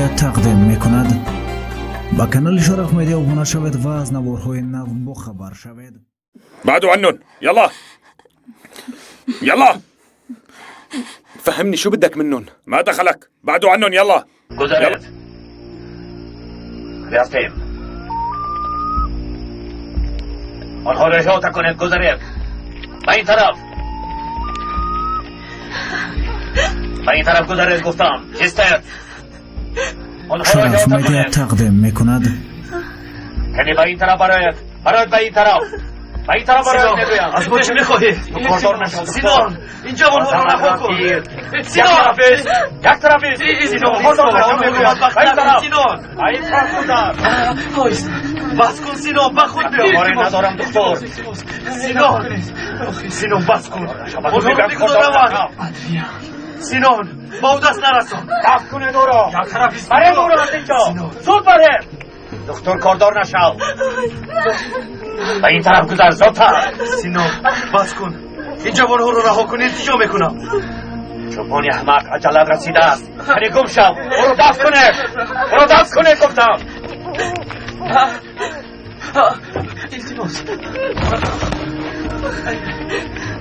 مدیا تقدیم میکند. با کانال شرف مدیا ابونه شوید و از نوارهای نو با خبر شوید. بعدوا عنهم يلا يلا فهمني شو بدك منهم. ما دخلك. بعدوا عنهم يلا. گذرت رفتیم. آنها رها کنید. گذرید به این طرف. به این طرف گذرید گفتم. چیستید؟ شرف مدیا تقدیم میکند. کنی به این طرف برایت به این طرف. به این طرف برایت نگویم. از ما چی میخواهی؟ سینان این جوانها رو رها کن. سینان یک طرفی. سینان خودم رها میگویم. به این طرف. به این طرف گذر. بایست بس کن سینان به خود بیا. کاری ندارم دکتر. سینان بس کن. آنها رو دیگه نروند. سینان با او دست نرسان. دست کنه دورا. یک طرفی برای دورا از اینجا. زود بره. دکتر کاردار نشو. به این طرف گذر زودتر. سینان بس کن. این جوانها رو رها کن. التجا میکنم. چوپانی احمق عجلت رسیده است. کنی گم شو. برو دست کنه. برو دست کنه گفتم. التماس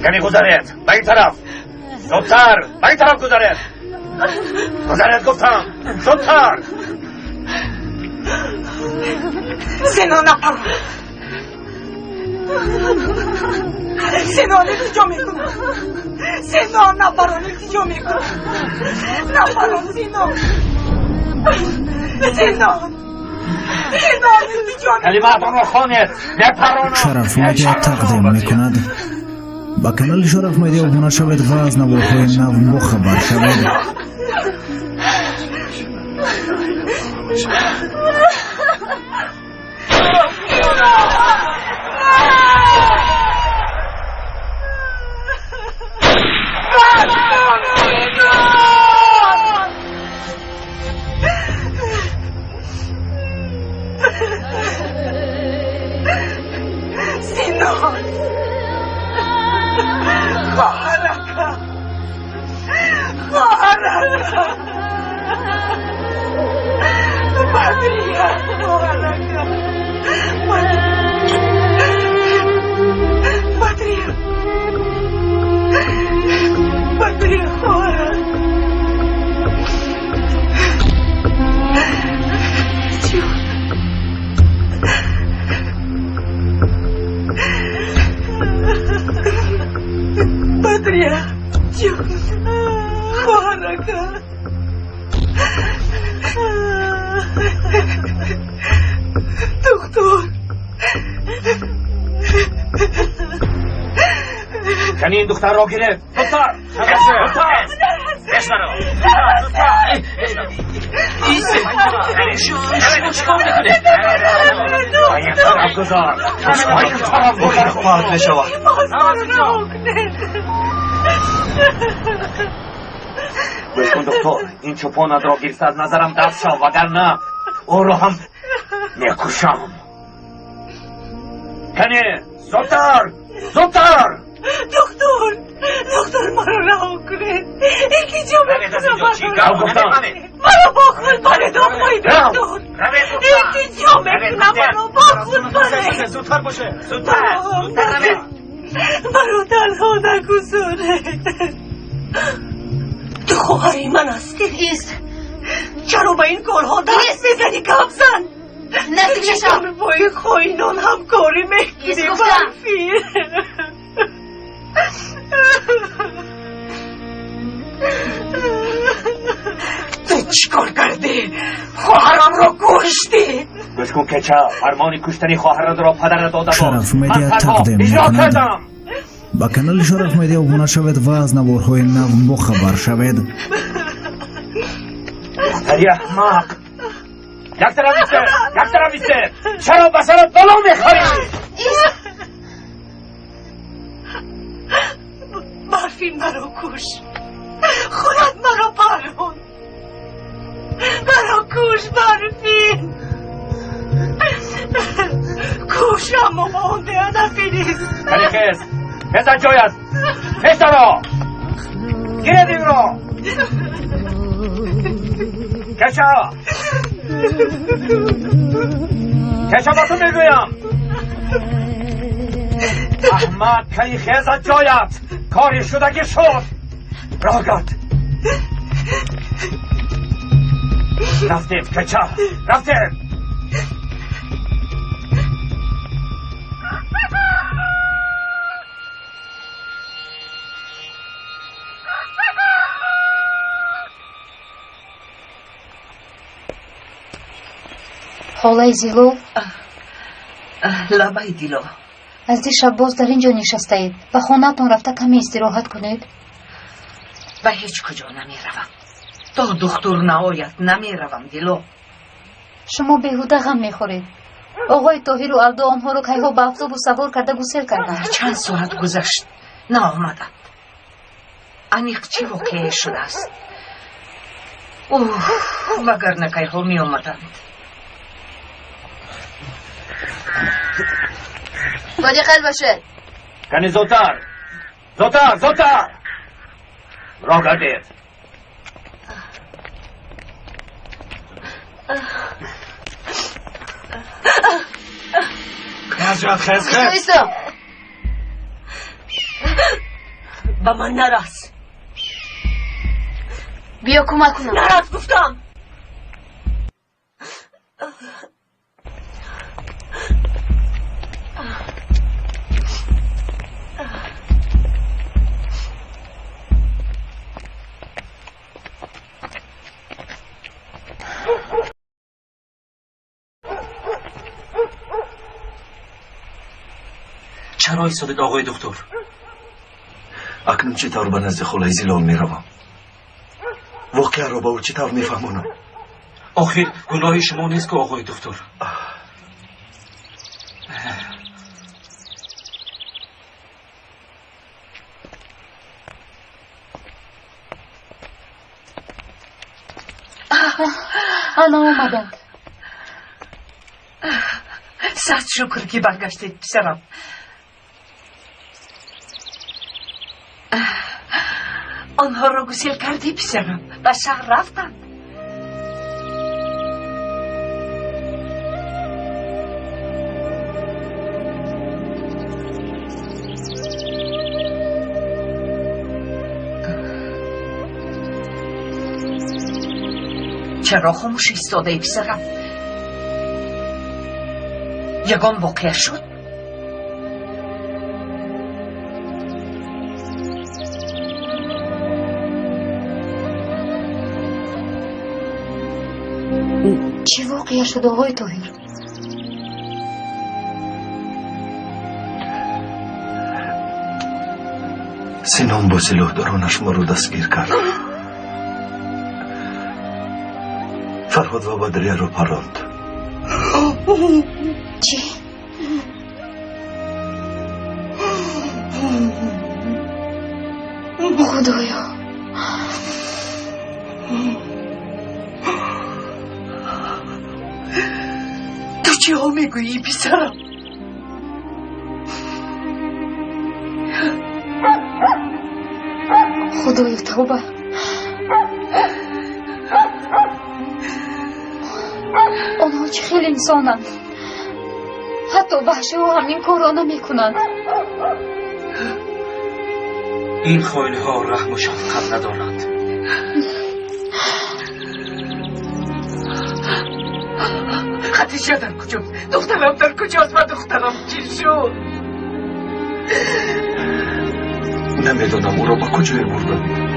کنی گذرید به این طرف. زودتر به این طرف گذرید. گذرید گفتم. زودتر. سینان نپرو. سینان التجا میکنم. سینان نپرو. التجا میکنم. نپرو سینان. سینان کلماتون رو خونید. نپرون. شرف مدیا تقدیم میکند. با کانال شرف مدیا ابونه شوید و از نوارهای نو با خبر شوید. سینان خواهرکم بدریه خواهرکم بدریه خواهرکم بدریه جون خواهرکم دکتر کنی این دختر را گرفت. دختر بشنو. شما چیکار میکنید؟ به یک طرف گذار. به یک طرف گذار. خواهد نشود. بکن دکتر. این چوپان را گیرست از نظرم دست شو وگرنه او رو هم میکشم. کنی زودتر. دکتر مرا رها کنید. التجا میکنم. گفتم مرا با خود بره دامای دکتر. التجا میکنم مرا با خود بره. زودتر باشه. زودتر مرا تنها نگذاره. تو خواهری من هستی. ایست. چرا به این کارها دست میزنی کمزن؟ نتیجه با این خوینان همکاری میکنی برفیر. تو چیکار کردی؟ خواهرم رو کشتی. گوش کن که چه فرمانی کشتنی خواهرت را پدر داده شرف مدیا تقدیم میکند. با کانال شرف مدیا ابونه شوید و از نوارهای نو با خبر شوید. دختری احمق. یک طرف ایسته. چرا بسرت بالا میخوری؟ برفین مرا کش. خودت مرا پرون. مرا کش برفین. کش اما مانده هدفی نیست. کلیکس بزن جای است. بزن را گیره دیم را. کشا با تو میگویم احمد کی خیزت جایت کاری شدگی شد راه گرد رفتیم کچا رفتیم حالای زیلو لبای دیلو از دیشب باز در اینجا نشسته اید و خانه‌تان رفته کمی استراحت کنید. به هیچ کجا نمی روم تا دختر نهایت نمی روم دیلو. شما بیهوده غم میخورید. آقای طاهر و الدا آنها رو کیها به اتوبوس سوار کرده گسیل کردند. چند ساعت گذشت نآمدند. انیق چی واقعه شده است؟ وگرنه کیها می آمدند. باید خیل باشه. کنی زودتر راه گردید خیز با من نرس. بیا کمک کنم. نرس گفتم. چرا ایستادید آقای دکتر؟ اکنون چطور به نزد خلای زیلال می روم؟ واقعا را با او چطور می فهمونم؟ آخر گناه شما نیست که آقای دکتر. الان آمدند. صد شکر که برگشتید پسرم. آنها را گسیل کردی پسرم. به شهر رفتند. چرا خاموش ایستاده ای پسرم؟ یگان واقع شد؟ چی واقعه شد آقای طاهر؟ سینان با سلاحدارانش ما رو دستگیر کرد. فرهاد و بدریه رو پراند. چی؟ خدایا تو چی ها میگویی پسرم؟ خدایا توبه. آنها چه خیلی انسانند. حتی وحشی ها همین کارا نمیکنند. این خیلی ها رحم و شفقت ندارند. خدیجه در کجاست؟ دخترم در کجاست و دخترم چی شد؟ نمیدونم او را با کجای بردن.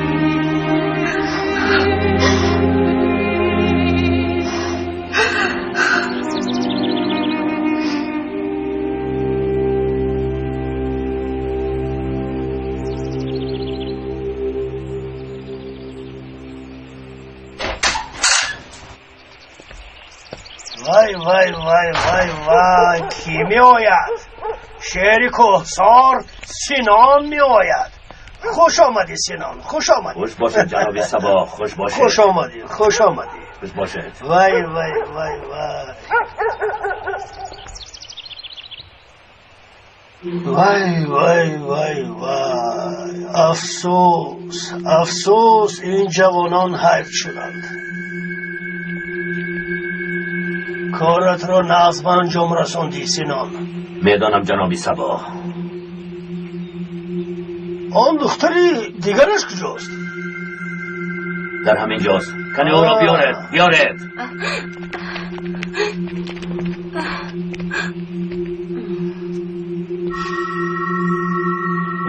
وای کی می آید؟ شعری کوهسار سینان می آید. خوش آمدی سینان، خوش آمدی. خوش باشید جناب صبا، خوش باشید. خوش آمدی، خوش آمدی. خوش باشید. وای افسوس این جوانان حیف شدند. کارت رو نظم انجام رسوندی سینان. میدانم جناب سبا. آن دختری دیگرش کجاست؟ در همین جاست. کنی او را بیارید.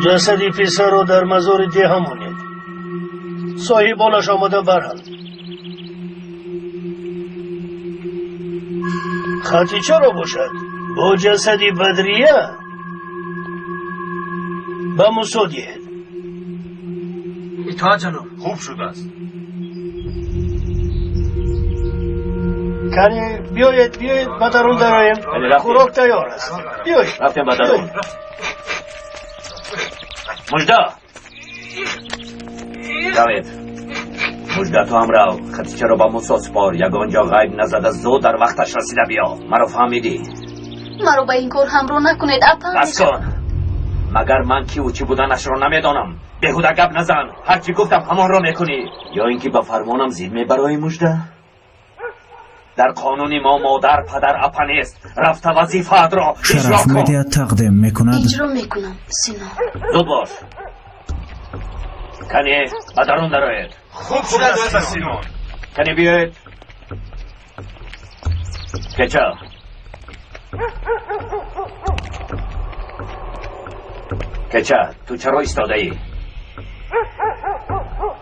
جسدی پسر رو در مزار ده همونید. صاحبانش آمده برن. خطی چرا باشد؟ با جسدی بدریه به مسودیه. اطاعت جناب. خوب شده است. کنی بیایید به درون درایم. خوراک تیار است. بیایید. رفتیم به درون. مجده جاوید، مجده تو هم رو. خطیچه رو با موسی سپار. یگانجا غیب نزده زود در وقتش رسیده بیا. مرا فهمیدی؟ مرا به این کار همراه نکنید اپا. بس کن. مگر من کی و چی بودنش رو نمیدانم. بهوده گپ نزن. هرچی گفتم همان را میکنی. یا اینکه با فرمانم زیر میبرای مجده؟ در قانون ما مادر پدر اپا نیست. رفته وظیفت را اجرا شرف کن. میدهد تقدیم میکند. اجرا میکنم سینا. زود باش. کنی به درون درآید. خوب شده است سینان. کنی بیاید. کچه کچه تو چرا ایستاده ای؟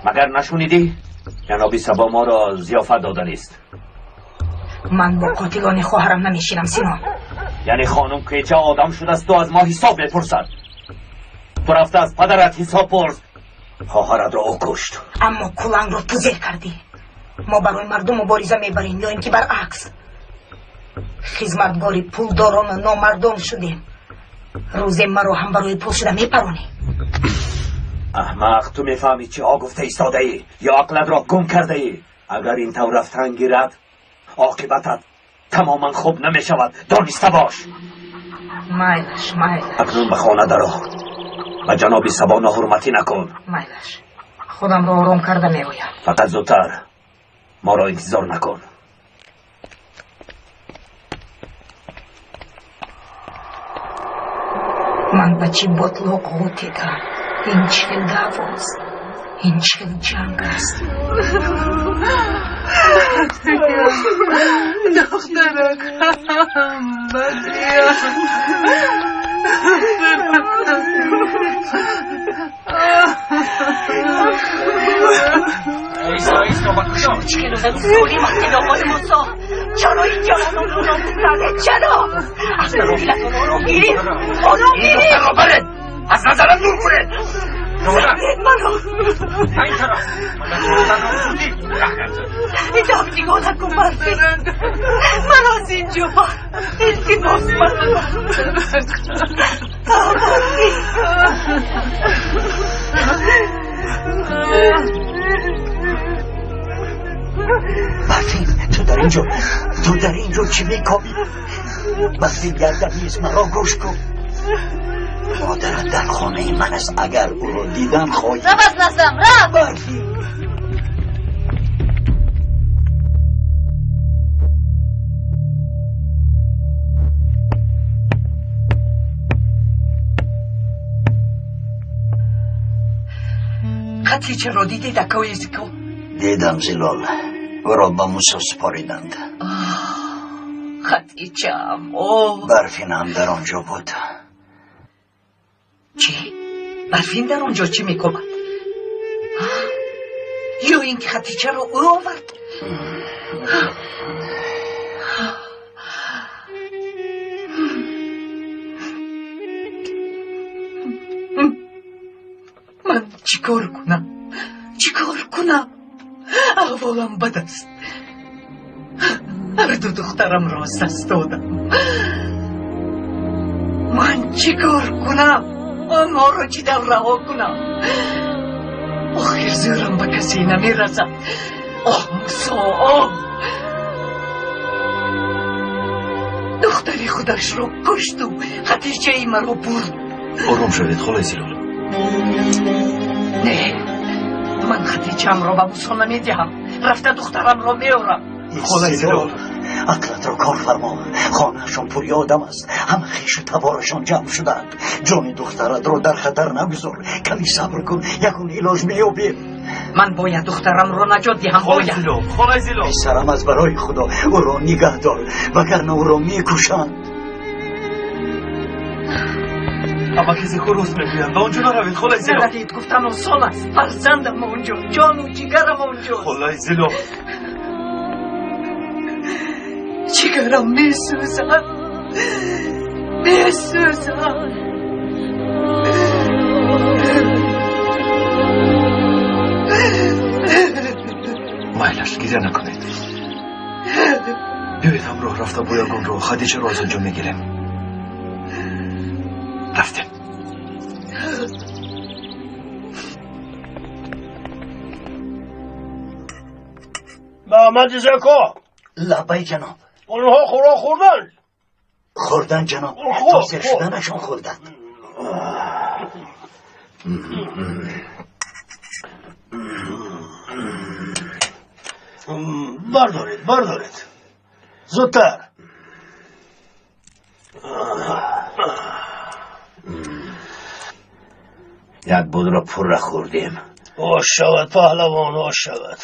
مگر نشونیدی؟ جنابی سبا ما را ضیافت داده نیست. من با قاتلان خواهرم نمیشینم سینان. یعنی خانم کچه آدم شده است تو از ما حساب میپرسد. تو رفته از پدرت حساب پرس. خواهرت را او کشت. اما کلنگ رو تو زیر کردی. ما برای مردم مبارزه میبریم یا اینکه برعکس خدمتگاری پولداران و نامردم شدیم. روز مرا هم برای پول شده میپرونی. احمق، تو میفهمی چی ها گفته ایستاده ای یا عقلت را گم کرده ای؟ اگر این طور رفتن گیرد عاقبتت تماما خوب نمیشود. دانسته باش. مایلش اکنون به خانه درآ. و جناب سبا ناحرمتی نکن. مایلش خودم رو آرام کرده میگویم. فقط زودتر ما را انتظار نکن. من بچی بطلق غوطیدم. این چه دعواست. این چه جنگ است. دخترکم بدریا. چرا اینجا رو کرده؟ چرا؟ از نرویلتون رو گیریم. این دختر رو برد. از نظرم دور کنید. منو این طرف اینجا نگاه نکن برفی. من از اینجا التماس برفی تو در اینجا چی میکامی؟ برفی گردم نیست مرا گوش کن. مادرت در خانه من است. اگر او رو دیدم خواهی رب از نزدم رب. برفی خطیچه رو دیدی دکوی زکو؟ دیدم زلال. او را به موسی سپاریدند. خطیچه برفین هم در آنجا بود. چی؟ برفین در آنجا چی میکند؟ یا این خطیچه رو او آورد؟ من چیکار کنم؟ احوالم بد است. هر دو دخترم را از دست دادم. من چیکار کنم؟ آنها را چی در رها کنم؟ آخر زورم به کسی نمیرسد. موسی دختری خودش را کشت و خطیچه ای مرا برد. آرام شوید خالای زلال. نه، من خطیچه‌ام را به موسی نمیدهم. رفته دخترم را میارم. خالای زلال عقلت را کار فرما. خانهشان پوری آدم است. همه خویش و تبارشان جمع شدند. جان دخترت را در خطر نگذار. کمی صبر کن، یکون علاج میابیم. من باید دخترم را نجات دهم. خانه زیلو پسرم از برای خدا او را نگه دار، وگرنه او را میکشند. اما کسی خروس میگوید به اونجا نروید. خانه زیلو نروید، گفتم آسان است. فرزندم اونجا، جان و جگرم اونجا. خانه زیلو جگرم میسوزد، میسوزد. مایلش گیره نکنید. بیایید همراه رفته بویاگون رو خدیجه رو از اونجا میگیریم. رفتیم. محمد زکا. لبای جناب. اونها خوراک خوردن؟ خوردن جناب. خوب، تازه خوب. شدنشان خوردن. بردارید زودتر. یک بود را پر خوردیم. آش شود پهلوان، آش شود.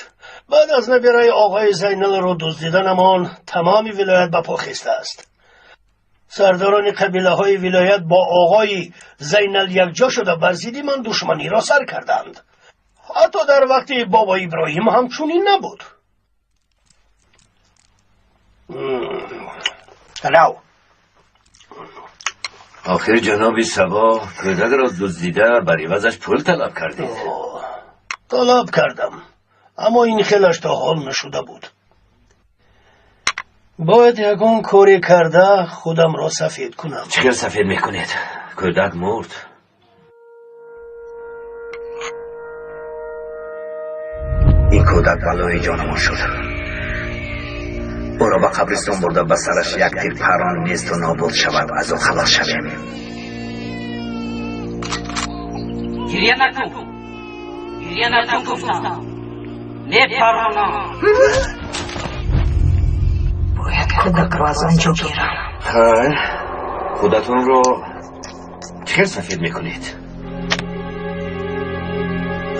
بعد از نبیره آقای زینال رو دزدیدنمان تمامی ولایت به پا خیسته است. سرداران قبیله های ولایت با آقای زینال یکجا شده بر ضد من دشمنی را سر کردند. حتی در وقت بابا ابراهیم هم چنین نبود. رو آخر جناب سبا کودک را دزدیده بر عوضش پول طلب کردید. طلب کردم، اما این خیلش تا حال نشده بود. باید یکون کاری کرده خودم را سفید کنم. چقدر سفید میکنید؟ کودک مرد. این کودک بلای جانمان شد. او را به قبرستان برده به سرش یک تیر پران نیست و نابود شود، از او خلاص شویم. گریه نکن گفتم. نپرانا. باید کودک را از آنجا گیرم. خیر، خودتون رو چقدر سفید میکنید؟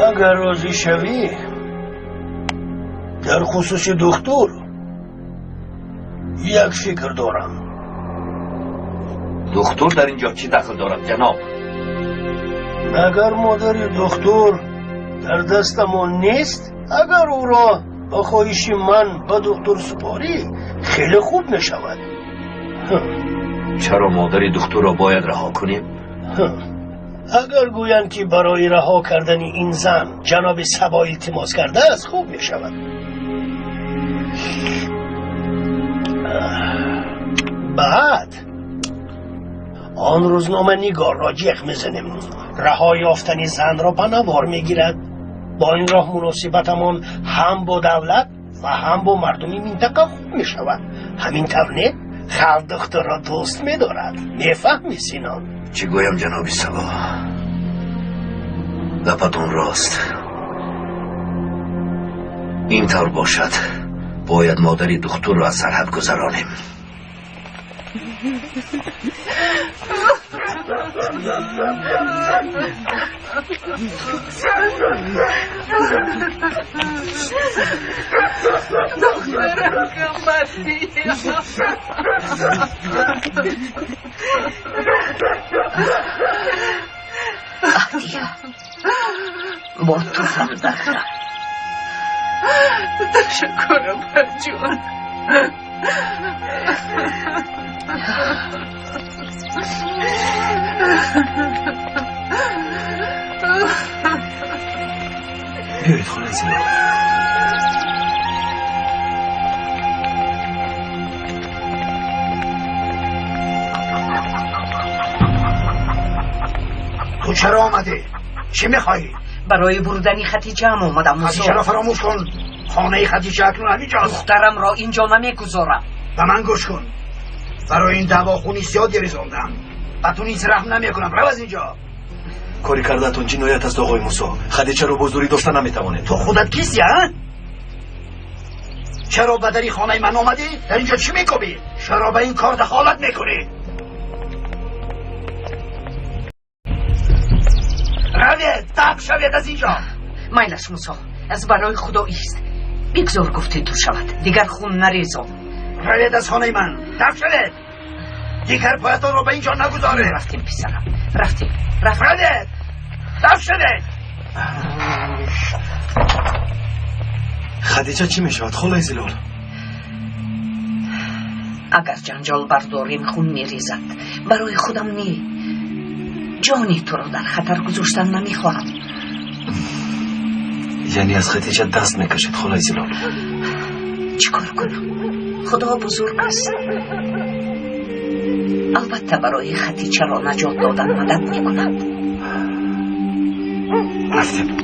اگر راضی شوی در خصوص دکتر یک فکر دارم. دکتر در اینجا چی دخل دارد جناب؟ اگر مادر دکتر در دستمان نیست، اگر او را با خواهش من به دکتر سپاری خیلی خوب نشود. چرا مادر دکتر را باید رها کنیم؟ اگر گویند که برای رها کردن این زن جناب سبا التماس کرده است، خوب می شود. بعد آن روزنامه نگار را جیغ میزنیم، رها یافتن زن را به نوار میگیرد. با این راه مناسبتمان هم با دولت و هم با مردمی منطقه خوب می شود. همین طور خلق دختر را دوست می دارد. میفهمی سینان؟ چی گویم جناب سبا؟ لپتون راست. این طور باشد باید مادر دکتر را از سرحد گذرانیم. با تو فرزندم. تشکرم جان. بیایید خانه زیلو. تو چرا آمده؟ چی میخوایی؟ برای بردن خدیجه هم اومدم. خدیجه را فراموش کن. خانه خدیجه اکنون همینجاست. دخترم را اینجا نمیگذارم. به من گوش کن. برای این دعوا خونی زیاد گریزاندم. و تو نیز رحم نمیکنم. رو از اینجا. کاری کردتون جنایت است آقای موسی. خدیجه رو بزدوری داشته نمیتوانید. تو خودت کیستی ها؟ چرا به دری خانه من آمدی؟ در اینجا چی میکنی؟ چرا به این کار دخالت میکنی؟ روید تب شوید از اینجا. مایلش موسی، از برای خدا ایست. بگذار گفته تو شود، دیگر خون نریزم. روید از خانه من، تب شوید. دیگر پایتان رو به اینجا نگذاره. رفتیم پسرم، رفتیم. روید تب شوید. خدیجه چی میشود خالای زلال؟ اگر جنجال برداریم خون میریزد. برای خودم نی. جانی تو را در خطر گذاشتن نمیخواهم. یعنی از خدیجه دست میکشید خالای زلال؟ چیکار کنم؟ خدا بزرگ است. البته برای خدیجه را نجات دادن مدد میکند. رفتیم.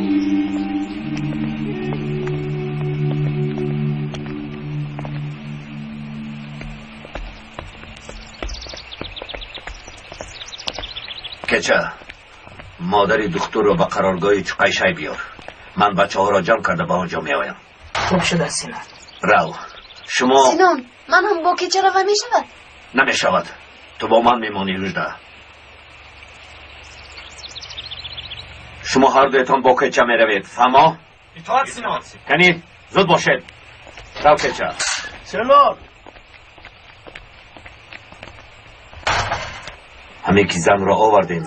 کچه مادری دختر رو به قرارگاه چقیشای بیار. من بچه ها را جمع کرده به آنجا می آیم. خوب شده سینان. رو شما سینان من هم با کچه روم می شود؟ نمی شود. تو با من میمانی رجده. شما هر دویتان با کچه می روید فهما؟ اطاعت سینان. کنید زود باشید. رو کچه سلام. همه کی زن را آوردیم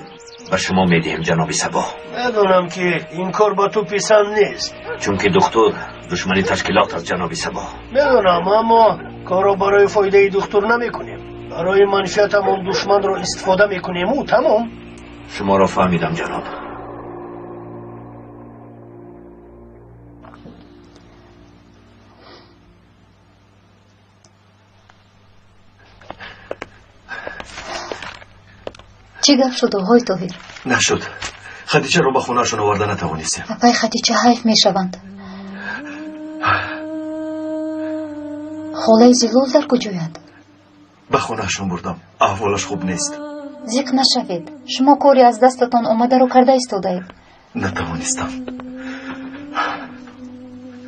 و شما میدیم جنابی سبا. میدونم که این کار با تو پسند نیست. چون که دکتر دشمنی تشکیلات از جنابی سبا. میدونم اما کارو برای فایده دکتر نمیکنیم. برای منفعتمون دشمن رو استفاده میکنیم و تمام. شما را فهمیدم جناب. چی گفت شد آقای طاهر؟ نشد. خدیجه رو به خونهشون آورده نتوانیستیم. پای خدیجه حیف می شوند. خاله زلال در کجاید؟ به خونهشون بردم. احوالش خوب نیست. زیق نشوید. شما کاری از دستتان آمده رو کرده ایستاده اید.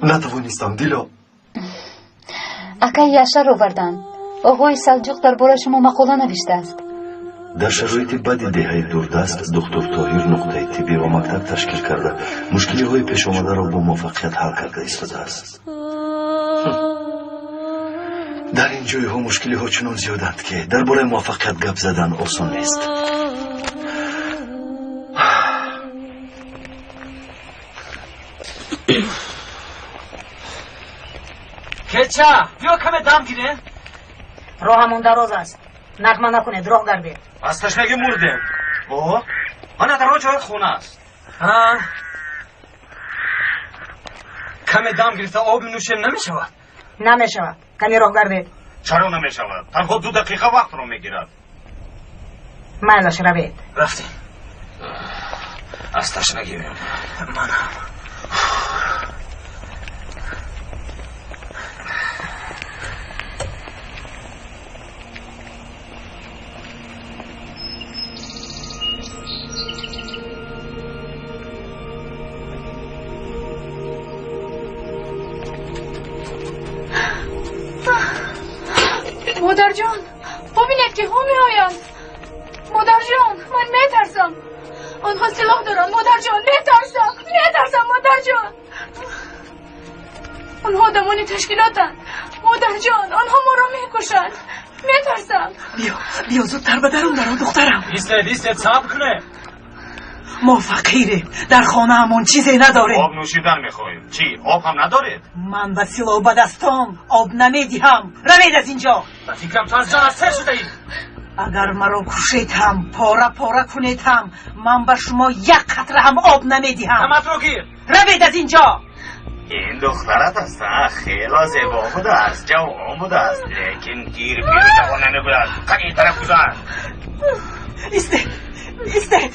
نتوانیستم دیلا. اکای یاشر رو بردن. آقای سلجوق درباره شما مقاله نوشته است. در شرایط بدی دهه دوردست دکتر طاهر نقطه طبی و مکتب تشکیل کرده مشکلی های پیش آمده را با موفقیت حل کرده ایستاده است. در این جای ها مشکلی ها چنان زیادند که درباره موفقیت گپ زدن آسان نیست. کچه بیا کم دم گیره. راهمون دراز است. نقمه نکنید راه گردید. از تشنگی مرده. اوه من در جای خونه است. ها کم دم گرفته آب نوشیم نمی شود. نمی شود. کمی راه گردید. چرا نمی شود؟ تنها 2 دقیقه وقت رو می گیرد. مایلش روید. رفتیم. از تشنگی منم. مادر جان ببینید که ها میآیند. مادر جان من میترسم. آنها سلاح دارند مادر جان. میترسم مادر جان. آنها دمانی تشکیلاتند مادر جان. آنها ما را میکشند. میترسم. بیا زودتر به درون درون دخترم. ایستید صبر کنه. ما فقیریم. در خانه همون چیزی نداریم. آب نوشیدن میخواهیم. چی؟ آب هم ندارید؟ من به سیلا و به دستام آب نمیدیم. روید از اینجا. به فکرم تو از جان از سر شده اید. اگر مرا کشید هم پاره کنید هم من به شما 1 قطره هم آب نمیدیم. همت رو گیر. روید از اینجا. این دخترت است خیلی زیبا بوده است جوان بوده است لیکن گیر پیر جوان نمیگوید. این طرف گذار. ایستید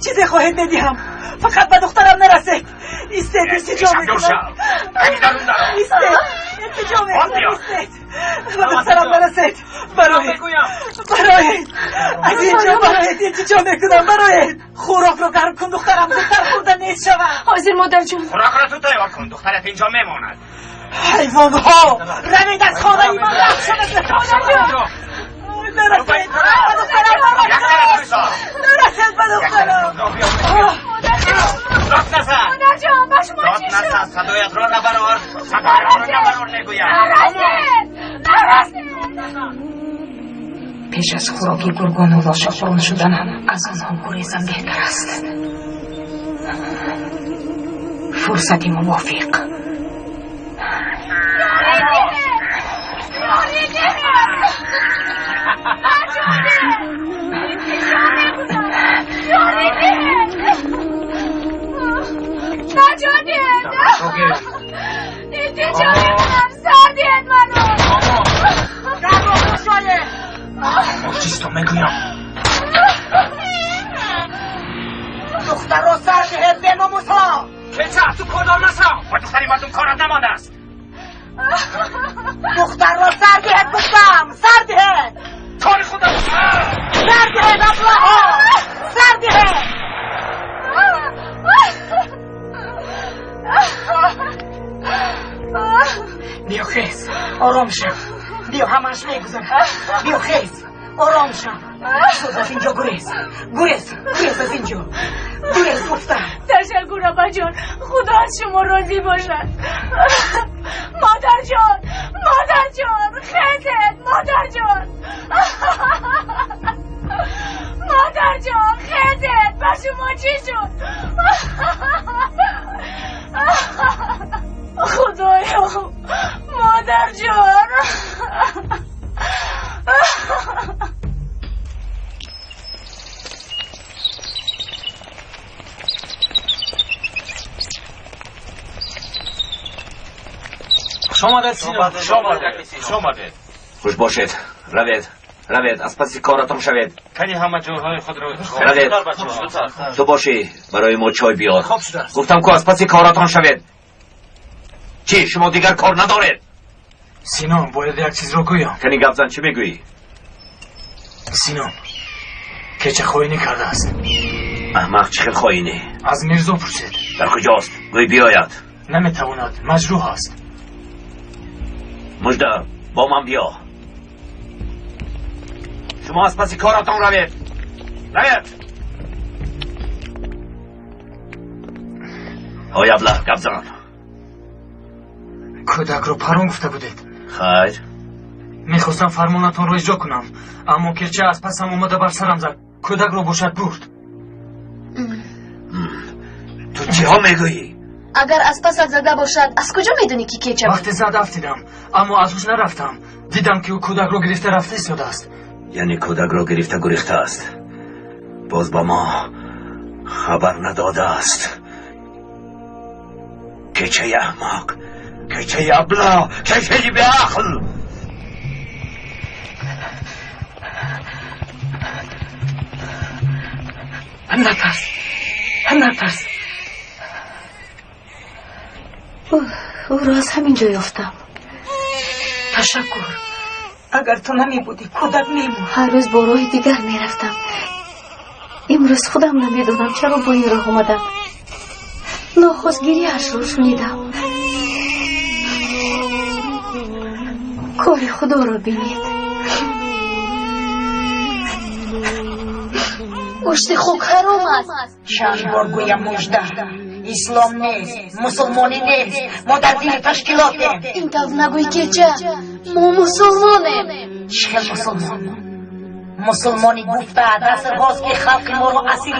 چیزی خواهید ندیم. فقط به دخترم نرسید. ایستید التجا میکنم. ایستید التجا میکنم. به دخترم نرسید. برایید از اینجا برایید. التجا میکنم برایید. خوراک رو گرم کن دخترم زودتر خوردن نیست شود. حاضر مادر جان. خوراک را تو تیار کن دخترت اینجا میماند. حیوان ها روید از خانه ای من رفت شده نرسید به دخترم داد نزد مادر جان با شما داد چی نزد شد؟ صدایت را نبرار صدایت را نبرار نگویم نرسید پیش از خوراکی گرگان و راشقان شدنم از آنها گریزم بهتر است. فرصتی موافق. چیستو میگویم دختر را سر دهد به ناموسا که چه تو کدام نسا و دختری مردم کارت نمانده است دختر را سر دهد گفتم سر دهد کار خودم سر دهد ابلاها سر دهد بیا خیز آرام شو بیا همش میگذار بیا خیز آرام شو سوز از اینجا گریز از اینجا گریز گفتم تشکر آبا جان خدا از شما راضی باشد مادر جان خیزت مادر جان خیزت با شما چی شد خدایا مادر جان شماده خوش باشید روید از پس کارتان شوید کنی همه جورهای خود رو روید تو باشی برای ما چای بیار گفتم که از پس کارتان شوید چی شما دیگر کار ندارید سینان باید یک چیز رو گویم کنی گپ زن چی میگویی سینان که چه خواهینی کرده است احمق چه خواهینی از میرزا پرسید در کجاست گوی بیاید نمیتواند مجروح است مجده با من بیا شما از پس کارتان روید آی ابله گپ زن کودک رو پران گفته بودید خیر میخواستم فرمانتان رو اجرا کنم اما کرچه از پسم اومده بر سرم زد کودک رو باشد برد تو چی ها میگویی اگر از پست زده باشد از کجا میدونی که کیچه وقتی زد افتیدم اما از اوش نرفتم دیدم که او کودک رو گرفته رفته ایستاده است یعنی کودک رو گرفته گریخته است باز با ما خبر نداده است که چه احمق که چه ابله که چه بی عقل نترس او را از همین جا یافتم تشکر اگر تو نمی بودی کودک میمون هر روز با راه دیگر میرفتم امروز خودم نمیدونم چرا با این راه اومدم ناخواست گریه‌اش رو شنیدم کار خدا را بینید گوشت خوک حرام است چند بار گویم مجده اسلام نیست مسلمانی نیست ما در دین تشکیلاتیم این طور نگوی که چه ما مسلمانیم چه مسلمان مسلمانی گفته دست باز که خلق ما رو اسیر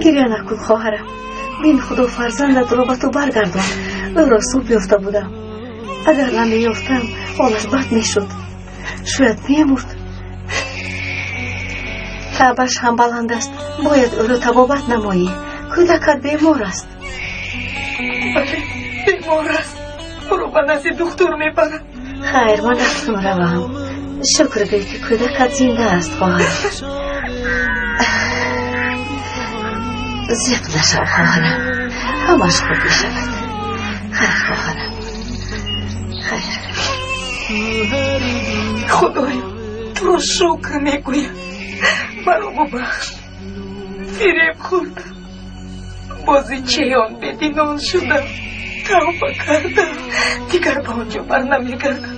گریه نکن خواهرم بین خدا فرزندت رو به تو برگردان او را سوب یافته بودم اگر نمیافتم حالش بد میشد شاید میمرد کعبش هم بلند است باید او را طبابت نمایی کودکت بیمار است بیمار است او رو به نزد دکتر میبرم خیر من رفتم روم شکر گوی که کودکت زنده است خواهرم زیب نشو خواهرم همش خوب میشود خیر خواهرم خیر خدایا تو رو شکر میگویم مرا ببخش فریب خوردم بازی چیان بدینان شدم توبه کردم دیگر به آنجا بر نمیگردم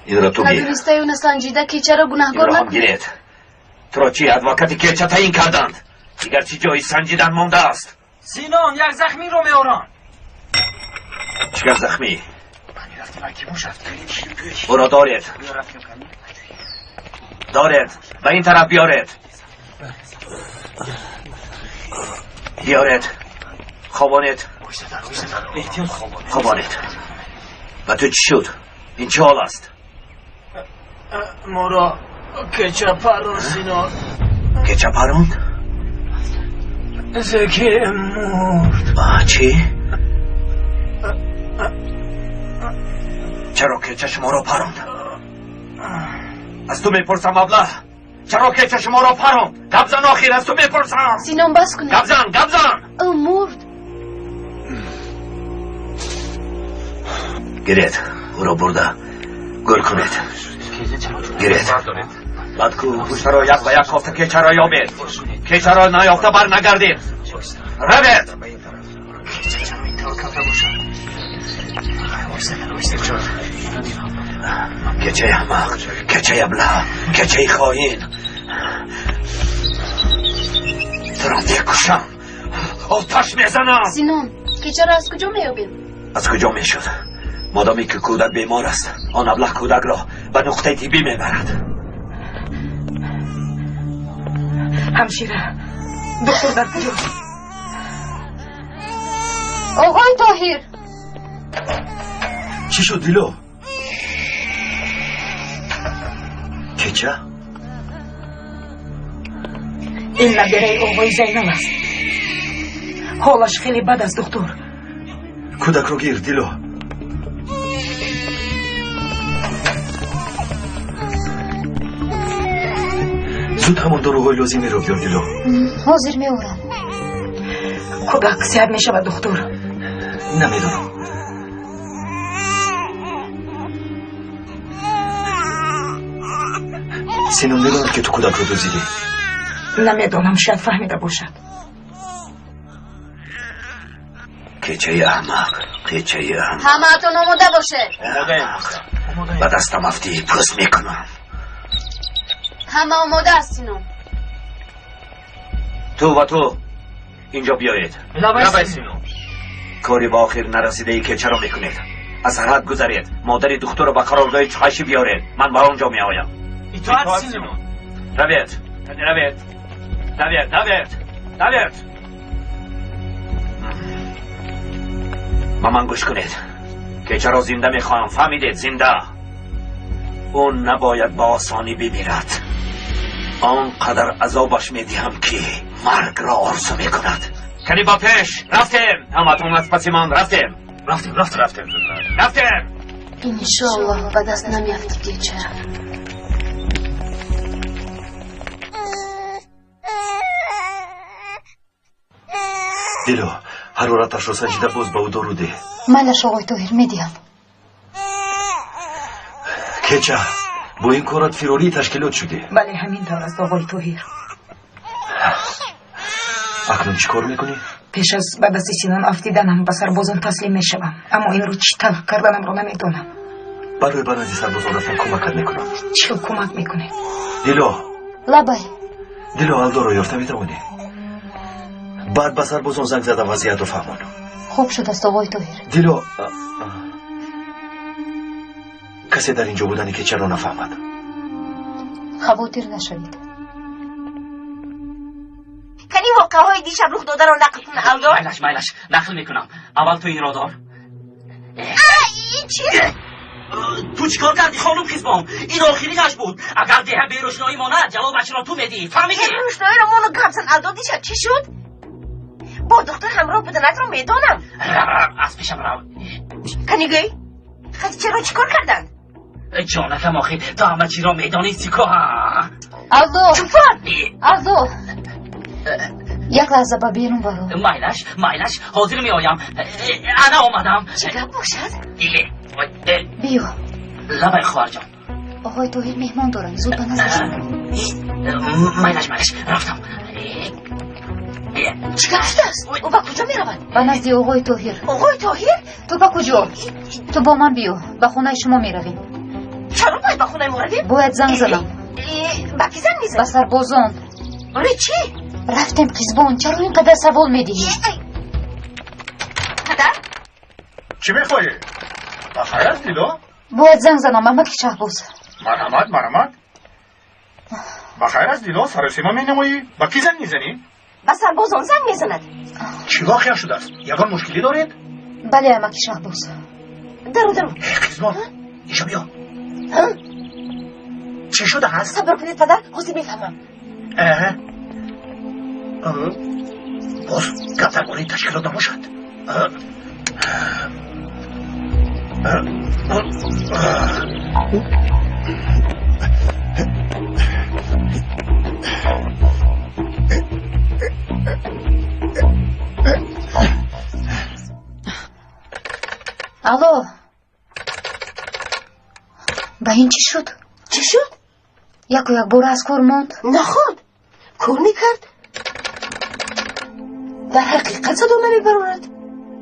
این را تو گیر ندونسته اون سنجیده که چرا گناهگار این را هم نکنه گیرید تو را چی ادوکاتی که چه تعیین کردند دیگر چی جایی سنجیدن مانده است سینان یک زخمی رو میارن چیکار زخمی او را دارید به این طرف بیارید خوابانید و تو چی شد این چه حال است ما را کچه پرون سینان کچه پرون زکی مرد چی؟ چرا کچه شما را پروند؟ از تو میپرسم ابله چرا کچه شما را پروند؟ گبزن آخیر از تو میپرسم سینان بس کنه گبزن او مرد گیرید او را برده گل کنید گیرید بعد کو پشت را یک و یک کافت کچه را یابید کچه را نیافته بر نگردید روید کچه احمق کچه ابله کچه خائن دارم کشم آتش میزنم سینان که چرا از کجا میابیم از کجا میشد مادامی که کودک بیمار است آن ابله کودک را به نقطه طبی میبرد همشیره دکتر در کجا آقای طاهر چی شد دیلو؟ کچه؟ این نبیره آقای زینال است حالش خیلی بد است دکتر کودک رو گیر دیلو زود همون داروهای لازمی رو بیار دیلو حاضر میورم کودک صحت میشود دکتر نمیدونم سینون نگاه که تو کودک رو دزدیدی نمیدانم شاید فهمیده باشد کچه احمق همه اتون آماده باشه به دستم افتی پوست میکنم همه آماده است سینان تو اینجا بیایید لبای سینان کاری با آخر نرسیده ای که چرا میکنید از حد گذارید مادر دختر رو به قرارگاه چهشی بیارید من با اونجا میآیم اطاعت سینان روید با من گوش کنید که چرا زنده میخواهم فهمیدید زنده اون نباید با آسانی بمیرد آنقدر عذابش میدیم که مرگ را آرزو میکند کنی با پیش رفتیم همتون از پسی من رفتیم انشاءالله به دست نمیافتی که چرا دیلو حرارتش رو سنجیده باز با او دارو ده منش آقای طاهر میدیم کچه با این کارات فیروری تشکیلات شده بله همین طور است آقای طاهر اکنون چی کار میکنی؟ پیش از به دست سینان افتیدنم به سربازان تسلیم میشوم اما این رو چی طلب کردنم رو نمیدونم برای برنزی سربازان رفتن کمکت میکنم چی رو کمک میکنه دیلو لبای دیلو الدار رو یافته میتوانی بعد به سربازان زنگ زدم وضعیت رو فهمان خوب شد است آقای طاهر دیلو کسی در اینجا بودنی که چرا نفهمد خواطر نشوید کنی واقعه های دیشب رخ داده رو نقل کن الدار مایلش نقل میکنم اول تو این را دار این چیه؟ تو چیکار کردی خانم خیزبان این آخریش بود اگر ده به روشنایی ماند جوابش را تو میدی فهمیدی روشنایی رو مونو گبزن الدار دیشب چی شد؟ با دختر همراه بودنت رو میدانم از پیشم رو کنی گی؟ خیلی چرا چیکار کردن؟ جانکم آخی تا همه چی را میدانی سیکا الدو یک یک لحظه با بیرون برو. مایلش حاضر می آیم. انا آمدم. چه گپ باشد؟ دیگه بیا. لبای خواهر جان. آقای طاهر مهمان دارن، زود به نزدشون برو. مایلش رفتم. چه گپ شده است؟ او با کجا می روند؟ به نزد آقای طاهر. آقای طاهر؟ تو با کجا؟ تو با من بیا، به خونه شما می رویم. چرا باید به خونه ما رویم؟ باید زنگ زدم. با کی زنگ میزنی؟ به سربازان. برای چی؟ رفتم کیزبان، چرا اینقدر سوال میدهی؟ پدر؟ چی میخوایی؟ بخیر است دیلو؟ باید زنگ زدم محمد که شهباز. مرحمت بخیر است دیلو؟ سر سیما می نمایی؟ با کی زنگ میزنی؟ با سربازان زنگ میزند. چی واقعا شده است؟ یگان مشکلی دارید؟ بله محمد که شهباز. درو کیزبان اینجا بیا. چی شده هست؟ صبر کنید پدر، حوصله میفهمم. باز گپ درباره تشکیلات نباشد. الو. با این چی شد؟ چی شد؟ یک بار از کار ماند؟ نخود کار میکرد. در حقیقت صدا نمیبراند.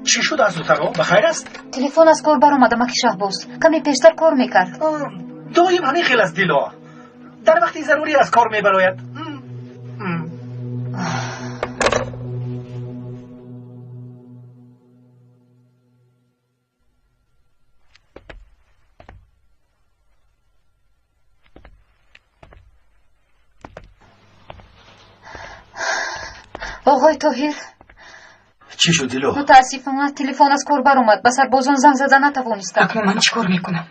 چی شد از دوترو؟ بخیر است؟ تلفن از کار برآمده مکی شهباز. کمی پیشتر کار میکرد. دایم همین خیل است دیلو. در وقتی ضروری از کار میبراید. آقای طاهر. چی شد دیلو؟ متاسفم تلفن از کار برآمد. به سربازان زنگ زدن نتوانستم. اکنون من چیکار میکنم؟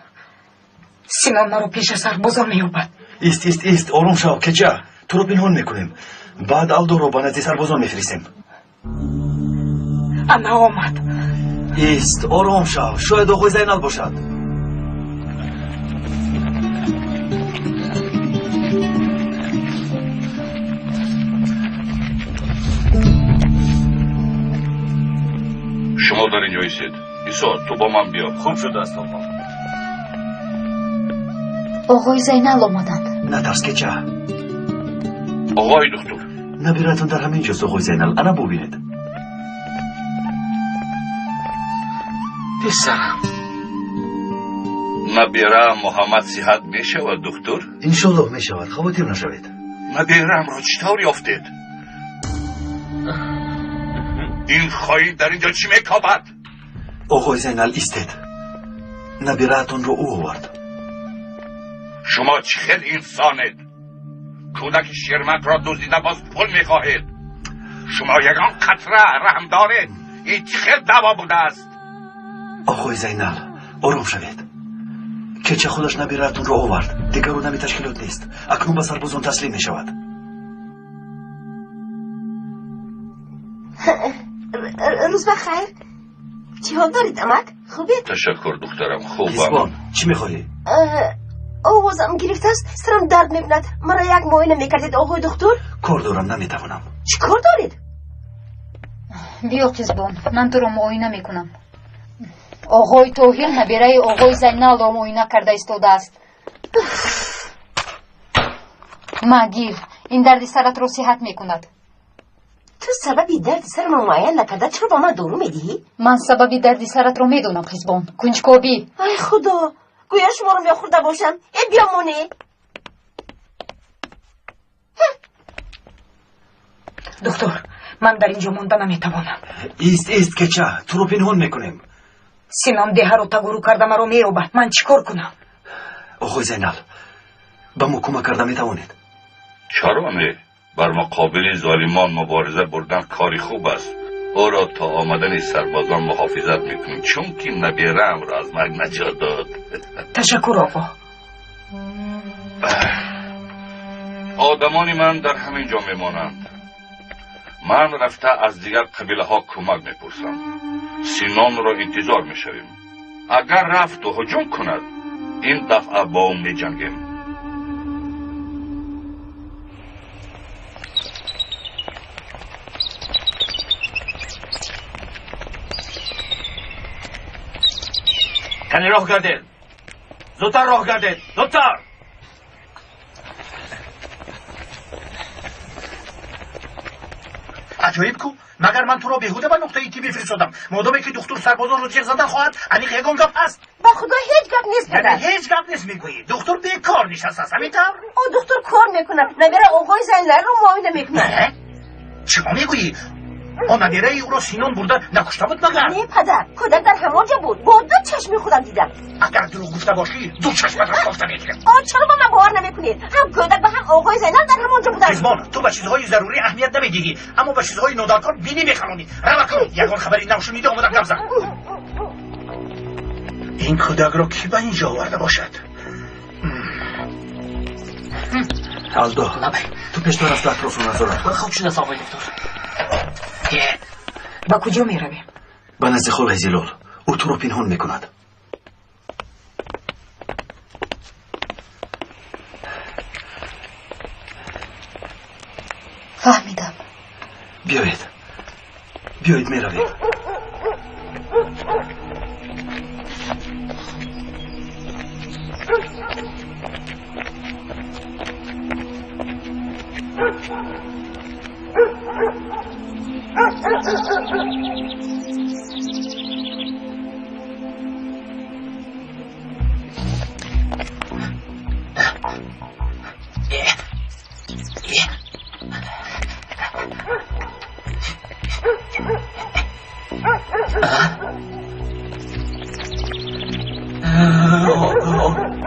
سینان مرا پیش سربازان مییابد. ایست آروم شو کجا؟ تو رو پنهان میکنیم. بعد الدو رو با نزد سربازان میفرستیم. اما آمد. ایست آروم شو. شاید آقای زینال باشد. شما در اینجا ایستید. ایسا تو با من بیا. خوب شده است آقا. آقای زینال آمدند. نترس کجا؟ آقای دکتر. نبیرتون در همین جاست آقای زینال. انا ببینید. پسرم. نبیرم محمد صحت می شود دکتر؟ انشالله می شود. خواهتیر نشوید. نبیرم را چطور یافتید؟ این خواهی در اینجا چی میکابد؟ آقای زینال ایستید. نبیرتون رو او آورد. شما چه خیل انسانید؟ کودک شیرمک را دزدیده باز پول میخواهید. شما یگان قطره رحم دارید. این چه خیل دوا بوده است؟ آقای زینال آروم شوید. کچه خودش نبیرتون رو آورد. دیگر او نمی تشکیلات نیست. اکنون به سربازان تسلیم می شود. روز بخیر. چی حال دارید امک؟ خوبید؟ تشکر دخترم خوبم. ایزبان چی میخوایی؟ آوازم گرفته است، سرم درد میکند. مرا یک معاینه میکردید آقای دکتر؟ کار دارم نمیتوانم. چی کار دارید؟ بیا کیزبان، من تو رو معاینه میکنم. آقای طاهر نبیره آقای زینال را معاینه کرده ایستاده است. مگیر این درد سرت را صحت میکند. تو سببی درد سر من معاینه نکرده چرا با من دارو میدهی؟ من سببی درد سرت را میدونم کیزبان. کنجکاوی. ای خدا، گویا شما رو میخورده باشم. ای بیا مونه. دکتر من در اینجا مانده نمیتوانم. ایست کچه تو رو پنهان میکنیم. سینام دیه رو تگورو کرده مرا مییابد. من چیکار کنم؟ آقای زینال به ما کمک کرده میتوانید. چرا نه؟ بر مقابل ظالمان مبارزه بردن کاری خوب است. او را تا آمدن سربازان محافظت میکنیم چون که نبیرم را از مرگ نجات داد. تشکر آقا. آدمان من در همین جا میمانند. من رفته از دیگر قبیله ها کمک میپرسم. سینان را انتظار میشویم. اگر رفت و هجوم کند این دفعه با اون میجنگیم. یعنی راه گردید. زودتر راه گردید. زودتر. عجایب کو مگر من تو را بیهوده به نقطه تیبی فرستادم مادامی که دکتر سربازان رو جیغ زدن خواهد انیق یگان گپ هست با خدا هیچ گپ نیست یعنی پدر. هیچ گپ نیست میگویی دکتر بیکار نشسته است همین طور او دکتر کار میکنه نبیره آقای زینلر رو معاینه میکنه. چرا میگویی آن نبیره او را سینان برده نکشته بود مگر نه پدر کودک در همانجا بود با دو چشم خودم دیدم. اگر دروغ گفته باشی دو چشمت را گفته میگیرم چرا با من باور نمیکنید؟ هم کودک و هم آقای زینل در همانجا بودن. خزمان تو به چیزهای ضروری اهمیت نمیدهی اما به چیزهای نادرکار بینی میخرانی روا کن یگان خبری نشنیده آمدم گپ زد این کودک را کی به اینجا آورده باشد الدو تو پیشتر رفت اطراف رو نظارت کن. خوب شده آقای دکتر. با کجا میرویم؟ به نزد خلق زلال او تو رو پنهان میکند. فهمیدم. بیایید میرویم.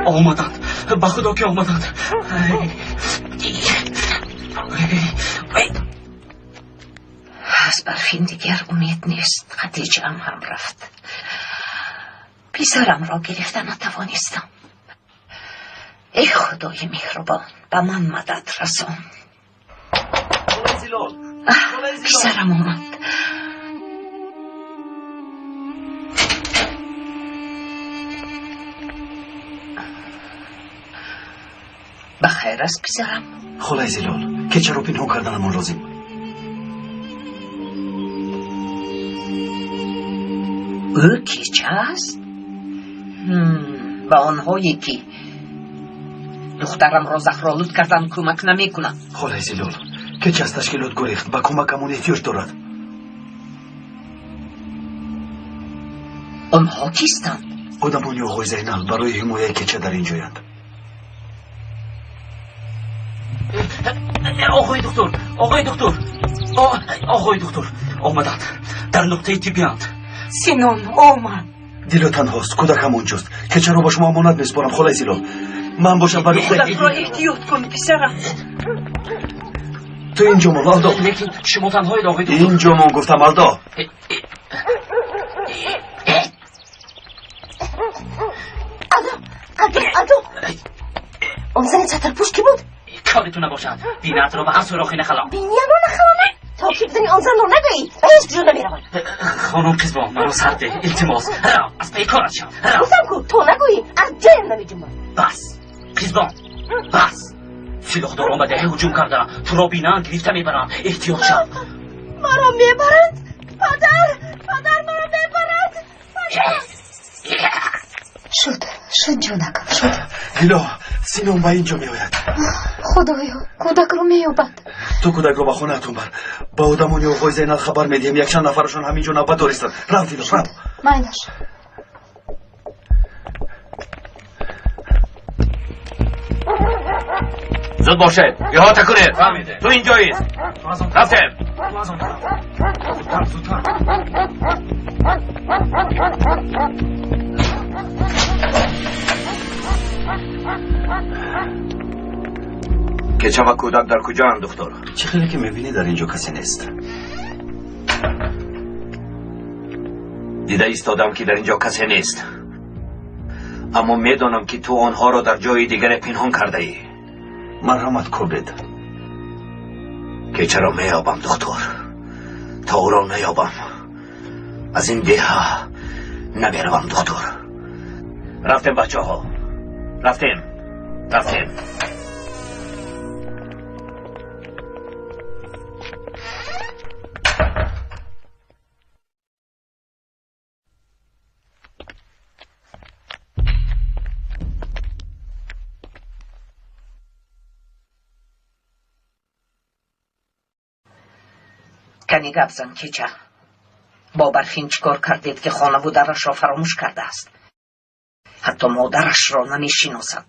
آمدند به خدا که آمدند. از برفین دیگر امید نیست. خدیجه هم رفت. پسرم را گرفتن نتوانستم. ای خدای مهربان به من مدد رسان. پسرم آمد. بخیر است پسرم؟ خلای زلال که چرا پنهان کردنمان لازم؟ او کیچه است؟ به آنهایی که دخترم را زهرآلود کردن کمک نمی کنم. خلای زلال که چه از تشکیلات گریخت به کمکمون احتیاج دارد. آنها کیستند؟ آدمانی آقای زینال برای حمایت که چه در اینجایند. آقای دکتر آمدند در نقطه تیبیاند. سینون آمد. دیلو تنهاست کودک همونجاست که چرا با شما امانت میسپارم خلای زلال من باشم برای خودت را احتیاط کن پسرم. تو اینجا من الدا لیکن شما تنهایید آقای دکتر. اینجا من گفتم الدا ادو اون زن چطر پوش کی بود؟ کارتون نباشد بینت را به هر سراخی نخلام. بینیم رو نخلامه؟ تا که بزنی آن زن رو نگویی و هیچ جور نمیروان. خانم قزبان مرا سرده التماس رام از پی کارت شم. گفتم کو تو نگویی از جایم نمیجم. بس قزبان بس سلاحداران به دهه هجوم کرده تو را بینن گرفته میبرن احتیاط شد. مرا میبرند پدر مرا میبرند. شد جونکم شد. دیلو سینون به اینجا میآید. خدایا کودک رو مییابد. تو کودک رو به خونه اتون بر با آدمانی آقای زینال خبر میدیم یک چند نفرشون همینجا نوبت دارستن. رم دیلو رم. مایداش زود باشید احاطه کنید. تو اینجایید. رفتیم. کچه و کودک در کجا هم دکتر؟ چه خیلی که میبینی در اینجا کسی نیست. دیده ایستادم که در اینجا کسی نیست اما میدانم که تو آنها را در جای دیگر پنهان کرده ای. مرحمت کوبید که چرا میابم دکتر تا او را نیابم از این دیه نمیروم دکتر. رفتیم بچه ها رفتیم. کمی گپ زن کیچه. با برفین چیکار کردید که خانواده‌اش را فراموش کرده است؟ حتی مادرش را نمی‌شناسد.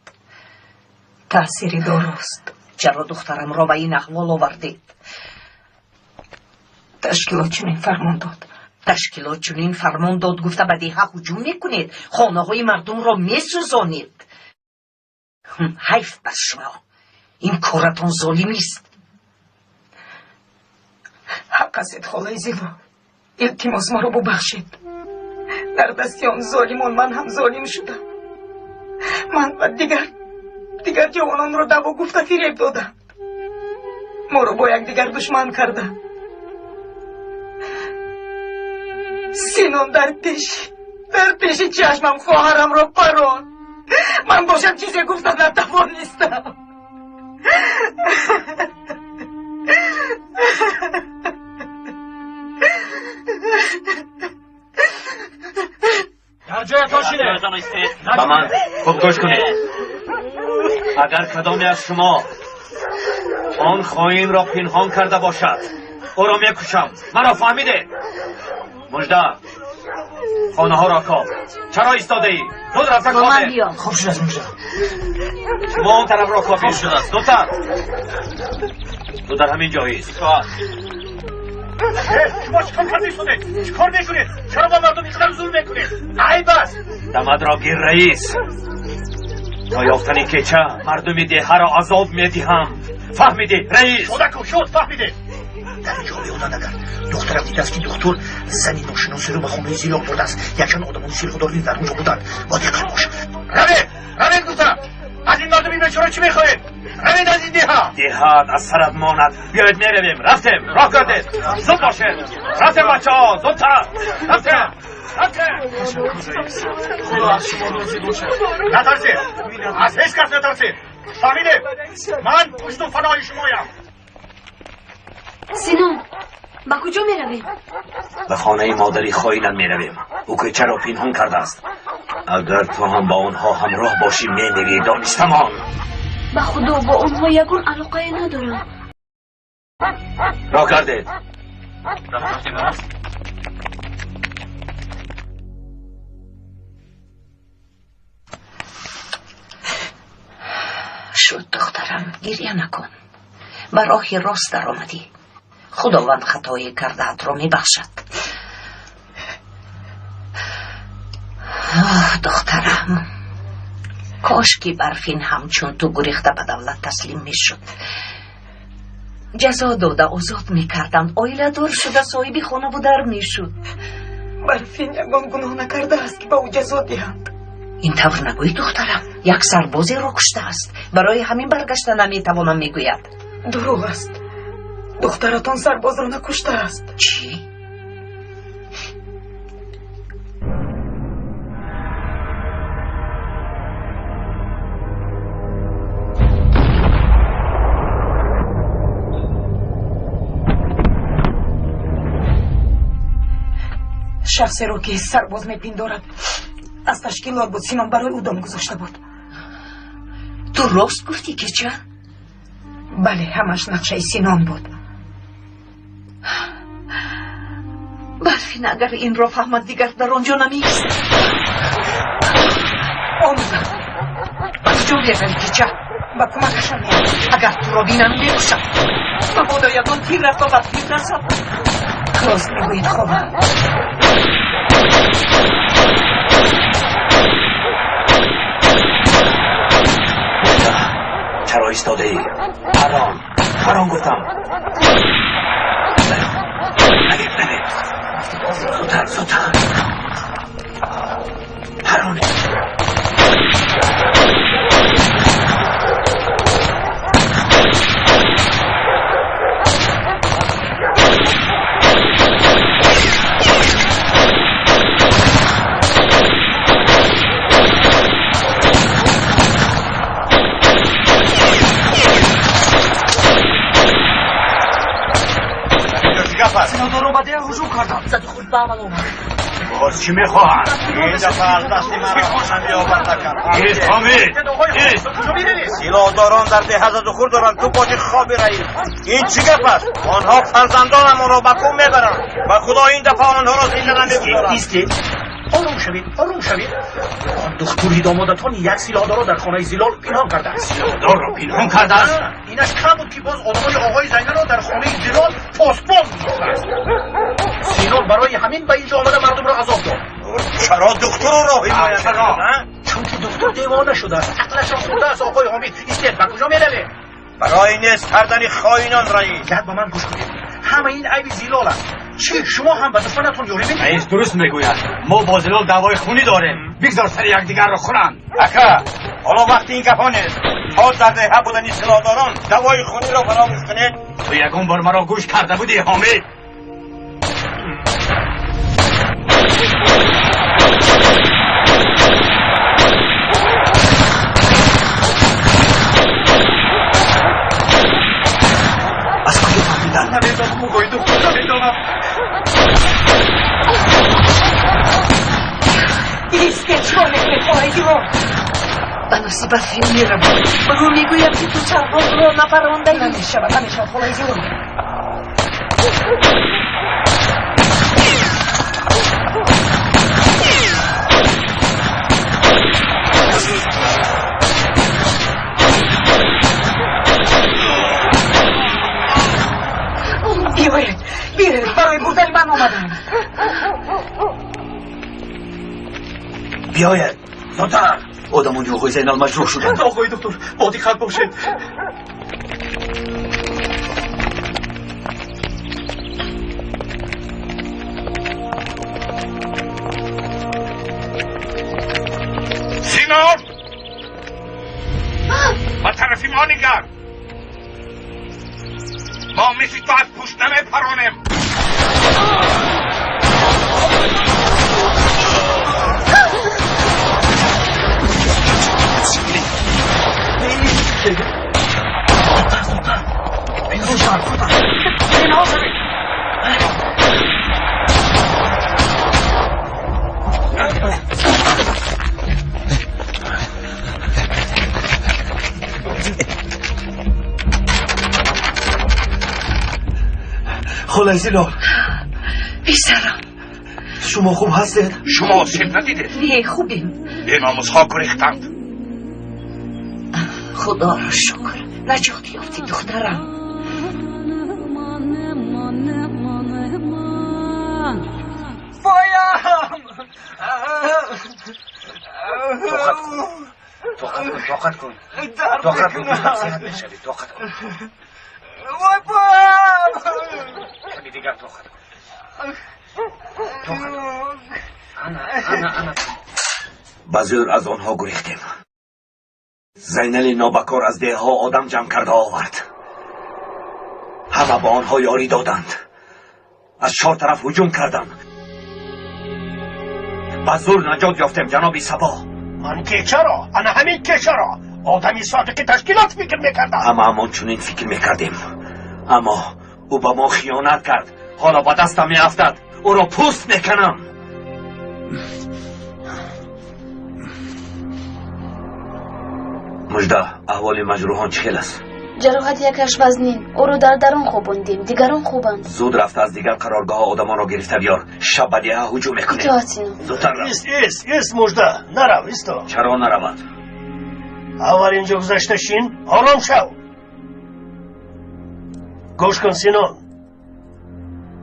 تأثیری درست. چرا دخترم را به این احوال آوردید؟ تشکیلات چنین فرمان داد. تشکیلات چنین فرمان داد گفته به دیها هجوم میکنید، خانه های مردم را میسوزانید. حیف بس شما، این کارتان ظالمی است. حق است خاله زیبا، التماس ما را ببخشید. در دستی آن ظالمان من هم ظالم شدم. من و دیگر جوانان را دعوا گفته فریب دادم. ما را با یکدیگر دشمن کردند. سینان در پیش چشمم خواهرم را پران. من باشم چیزی گفتم نتوان نیستم. در جایتان شده. با من خوب گوش کنید. اگر کدامی از شما آن خائن را پنهان کرده باشد، او را میکشم. مرا فهمیده؟ مژده، خانه ها را کاب. چرا ایستاده ای؟ زود رفته کابه. خوب شد از مژده. شما اون طرف را کابی. زودتر. تو در همین جاییست. شما چیکار کردید؟ چیکار میکنید؟ چرا با مردم اینقدر ظلم میکنید؟ ای بس! دمد را گیر رئیس. تا یافتن کیچه مردم دیه را عذاب میدهم. فهمیدی رئیس؟ شد فهمیده. در اینجا بیادن اگر دخترم دیده است که دکتر زنی ناشناسی رو به خونه زیر آورده است. یکشان آدمان سیلخداری در اونجا بودن. با دقت باش. روید گفتم. از این مردم این بیچاره چی میخواهید؟ روید از این دیهات از سرت ماند. بیایید میرویم. رفتیم. راه کردید. زود باشید. رفتیم بچه ها. زودتر. رفتیم. خدا از شما راضی باشه. نترسید. از هیچ کس نترسید. فهمیده؟ من پشت و فنای شمایم. سینان، با کجا می رویم؟ به خانه مادری خائنم می رویم. او که چرا پنهان کرده است. اگر تو هم با آنها همراه باشی می میری دانستمان. به خدا با آنها یگون علاقه ندارم. راه کردید. شد دخترم، گریه نکن. به راه راست در آمدی. خداوند خطایی کرده‌ات را میبخشد. دخترم، کاش که برفین همچون تو گریخته به دولت تسلیم میشد. جزا داده آزاد میکردند، آیله دار شده صاحب خانواده میشد. برفین یگان گناه نکرده است که به او جزا دهند. این طور نگوی دخترم، یک سربازی را کشته است. برای همین برگشته نمیتوانم میگوید. دروغ است. دخترتان سرباز را نکشته است. چی؟ شخصی رو که سرباز میپندارد از تشکیلات بود. سینان برای او دام گذاشته بود. تو راست گفتی که چه؟ بله، همش نقشه سینان بود. برفین اگر این را فهمد دیگر در آنجا نمیست. آموزم از جا بیرم که چه؟ با کمکشان میاد. اگر تو را بینم میکشم. مبادا یگان تیر رفت و برفین رسد. راست میگوید خوبه. چرا ایستاده ای؟ پران گفتم. نگه زودتر پرانه. سینادار رو بده هجوم کردم. زد خود به عمل آمد. باز چی میخواهند؟ این دفعه از دست من را بیاورده کرد. ایست حامد، ایست. سیلاداران در ده از دخور دارند، تو باید خوابی رایی. این چی گپ است؟ آنها فرزندان ما را به کوم میبرند و خدا این دفعه آنها را زنده نمیگذارد. ایستید، آروم شوید، آروم شوید. آن دختوری دامادتان یک سیلادار را در خانه زیلال پنهان کرده است. سیلادار را پنهان کرده است؟ اینش کم بود که باز آدمای آقای زینه را در خانه زیلال پاسبان می‌سازد. زیلال برای همین به اینجا آمده مردم را عذاب داد. چرا دکتر را حمایت کرد؟ چون که دکتر دیوانه شده است، عقلش را خورده است. آقای حامد ایستید، به کجا میروید؟ برای نیست کردن خائنان رایی. گرد به من گوش کنید، همه این عیب زیلال است. چی شما هم به دشمنتون یاری میدید؟ رئیس درست میگوید، ما با زلال دعوای خونی داریم. بگذار سر یکدیگر را خورند. اکا حالا وقتی این گپا نیست. تا در ده بودن سیلاداران دوای خونی را فراموش کنید. تو یکم بار مرا گوش کرده بودی حامد. از کجا فهمیدن؟ نمیدانم موقعی دکتر، نمیدانم. ایسته چانه میخواهی ما به نصیبت فیلم میرم. برو میگویم که تو چرخان رو نپرانده ای. نمیشود خواهی ما. بیاید برای بردن من آمدن. بیاید زودتر. آدم اونجا آقای زینال مجروح شدن. آقای دکتر با دقت باشید. سینان با طرفی ما نگر. ما مثل تو از پوست نمیپرانیم. خاله زیلال بیسرم شما خوب هستید؟ شما سیب ندیدید؟ نه خوبیم. به ناموسها گریختند. خدا را شکر نجات یافتی دخترم. پایم. طاقت کن. طاقت کن. صحت بشوی. طاقت کن. وای پایم. کمی دیگر طاقت کن. انا بزرگ از آنها گریختیم. زینل نابکار از ده ها آدم جمع کرده آورد. همه با آنها یاری دادند. از 4 طرف هجوم کردند. بزرگ نجات یافتیم جناب سبا. من که چرا؟ انا همین که چرا؟ آدمی صادقی تشکیلات فکر میکردم. همه همان چنین فکر میکردیم، اما او به ما خیانت کرد. حالا به دستم میافتد او را پوست میکنم. مجده احوال مجروحان چخیل است؟ جراحت یکش وزنین. او رو در درون خوابوندیم، دیگران خوبند. زود رفته از دیگر قرارگاه آدمان را گرفته بیار. شب بدیه هجوم میکنیم. زودتر رفت. ایست مجده نرو ایستا. چرا نرود؟ اول اینجا گذشته شین آرام شو. گوش کن سینان،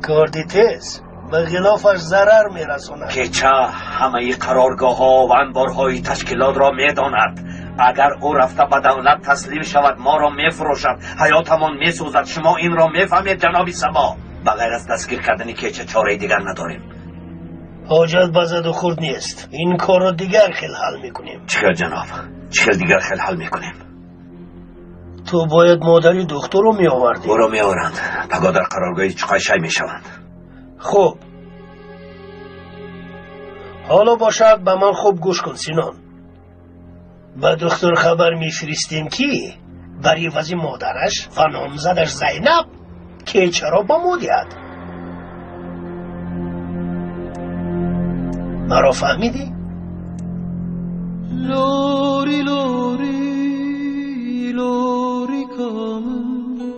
کردی تیز به غلافش ضرر میرسونه. که چه همه قرارگاه ها و انبارهای تشکیلات را میداند. اگر او رفته به دولت تسلیم شود ما را میفروشد، حیاتمان میسوزد. شما این را میفهمید جناب سبا؟ بغیر از دستگیر کردن کیچه چاره دیگر نداریم. حاجت بزد و خورد نیست. این کار رو دیگر خیل حل میکنیم. چخیل جناب؟ چخیل دیگر خیل حل میکنیم؟ تو باید مادری دکتر رو میآوردی. او را میآورند پگاه در قرارگاهی چقای شای میشوند. خب حالا باشد به من خوب گوش کن سینان. به دکتر خبر میفرستیم که برای وزی مادرش و نامزدش زینب که چرا با مودید. مرا فهمیدی؟ لوری لوری لوری کامل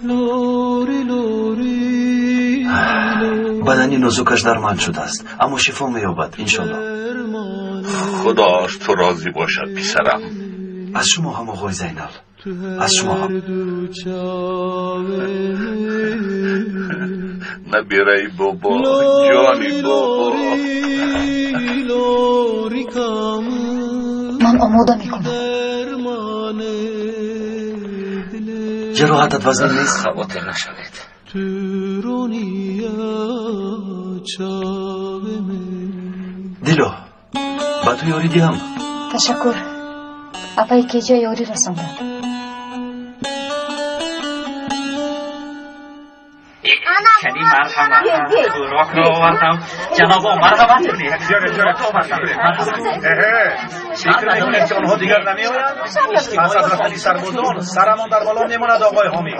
لوری لوری بدنی نزوکش درمان شده است اما شفا می‌یابد انشالله. خداش تو راضی باشد پسرم. از شما هم آقای زینال، از شما هم. نبیرای بابا، جانی بابا. من آماده میکنم. جراحتت وزن نیست؟ خواطر نشوید. دیلو با تو یاری دیم. تشکر. اپای که جای یاری رسانده. کلی مرحمت خوراک رو آوردم. جناب مرحمت کنید. فکر میکنید که آنها دیگر نمیآیند؟ پس از رفتن سربازان سرمان در بالا میماند آقای حامی.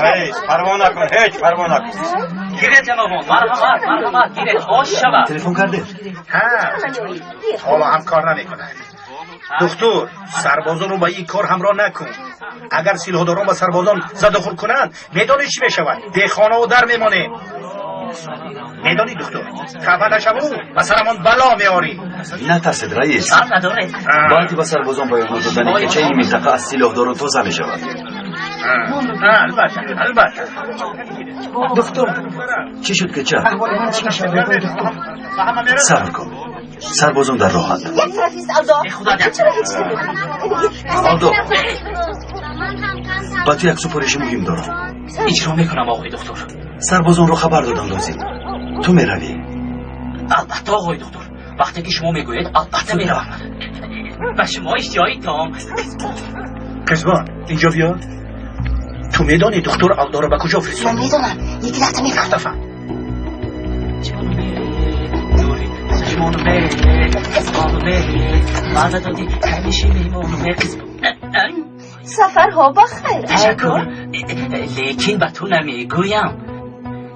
پروا نکن، هیچ پروا نکن. گیره جناب مرحمت گیره خوش شود. تلفن کرده؟ حالا هم کار نمیکنه. دکتر سربازان رو با این کار همراه نکن. اگر سیلهداران و سربازان زد و خورد کنند میدانی چی میشود؟ به خانه و در میمانه. میدانی دکتر خفه نشو و سرمان بلا میاری. نترسید رئیس، سر ندارید. باید با سربازان باید دادن که چه این منطقه از سلاحداران توزیع میشود. البته دکتر چی شد که چه؟ احوال من چی میشه دکتر؟ صبر کن، سربازان در راهند. یک طرف است آلدو. چرا هیچ نمی‌کنی؟ آلدو با تو یک سپارش مهم دارم. اجرا میکنم آقای دکتر. سربازان رو خبر دادم لازم. تو میروی؟ البته آقای دکتر. وقتی که شما میگویید البته میروم. و شما اشتیایی تمام است. قزبان اینجا بیا. تو میدانی دکتر آلدو رو به کجا فرستاد؟ من میدونم. یک لحظه میفهم. سفرها بخیر. تشکر. لیکن به تو نمیگویم.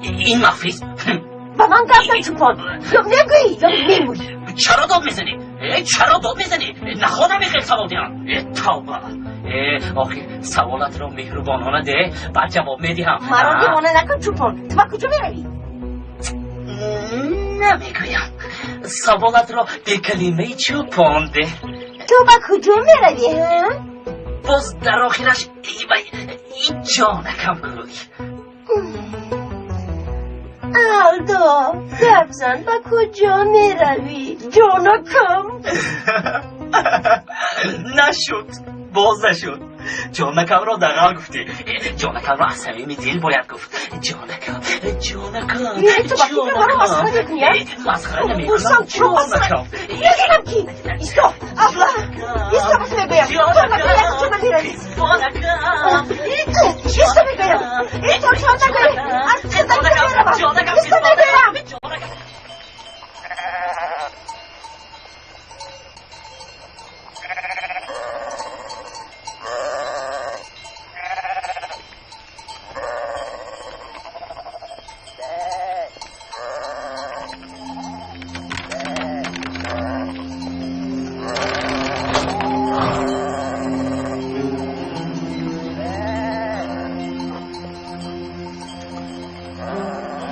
این مخفیست. با من گفتم چوپان. یا نگویی یا میمونی. چرا داد میزنی؟ چرا داد میزنی؟ نخواهم خیلی سوال دیم. توبه. آخه سوالت رو مهربانانه ده بعد جواب میدیم. مرا دیوانه نکن چوپان. تو با کجا میروی؟ نمیگویم. سوالت رو به کلمه چوپان ده. تو با کجا میروی؟ باز در آخرش این جانکم گوی. آلدو گفزن با کجا میروی؟ جانکم. نشد باز نشد. جانکم را دقیق گفتی. جانکم را از صمیم دل باید گفت. جانکم یعنی تو باید این رو مسخره کنی؟ مسخره نمیکنم. جانکم میدونم کی. ایستو ابلا ایستو بس میگویم. تو نکنی کجا میروی؟ ایستو میگویم. ایستو جانکم. از چه زنگ ایستو میگویم.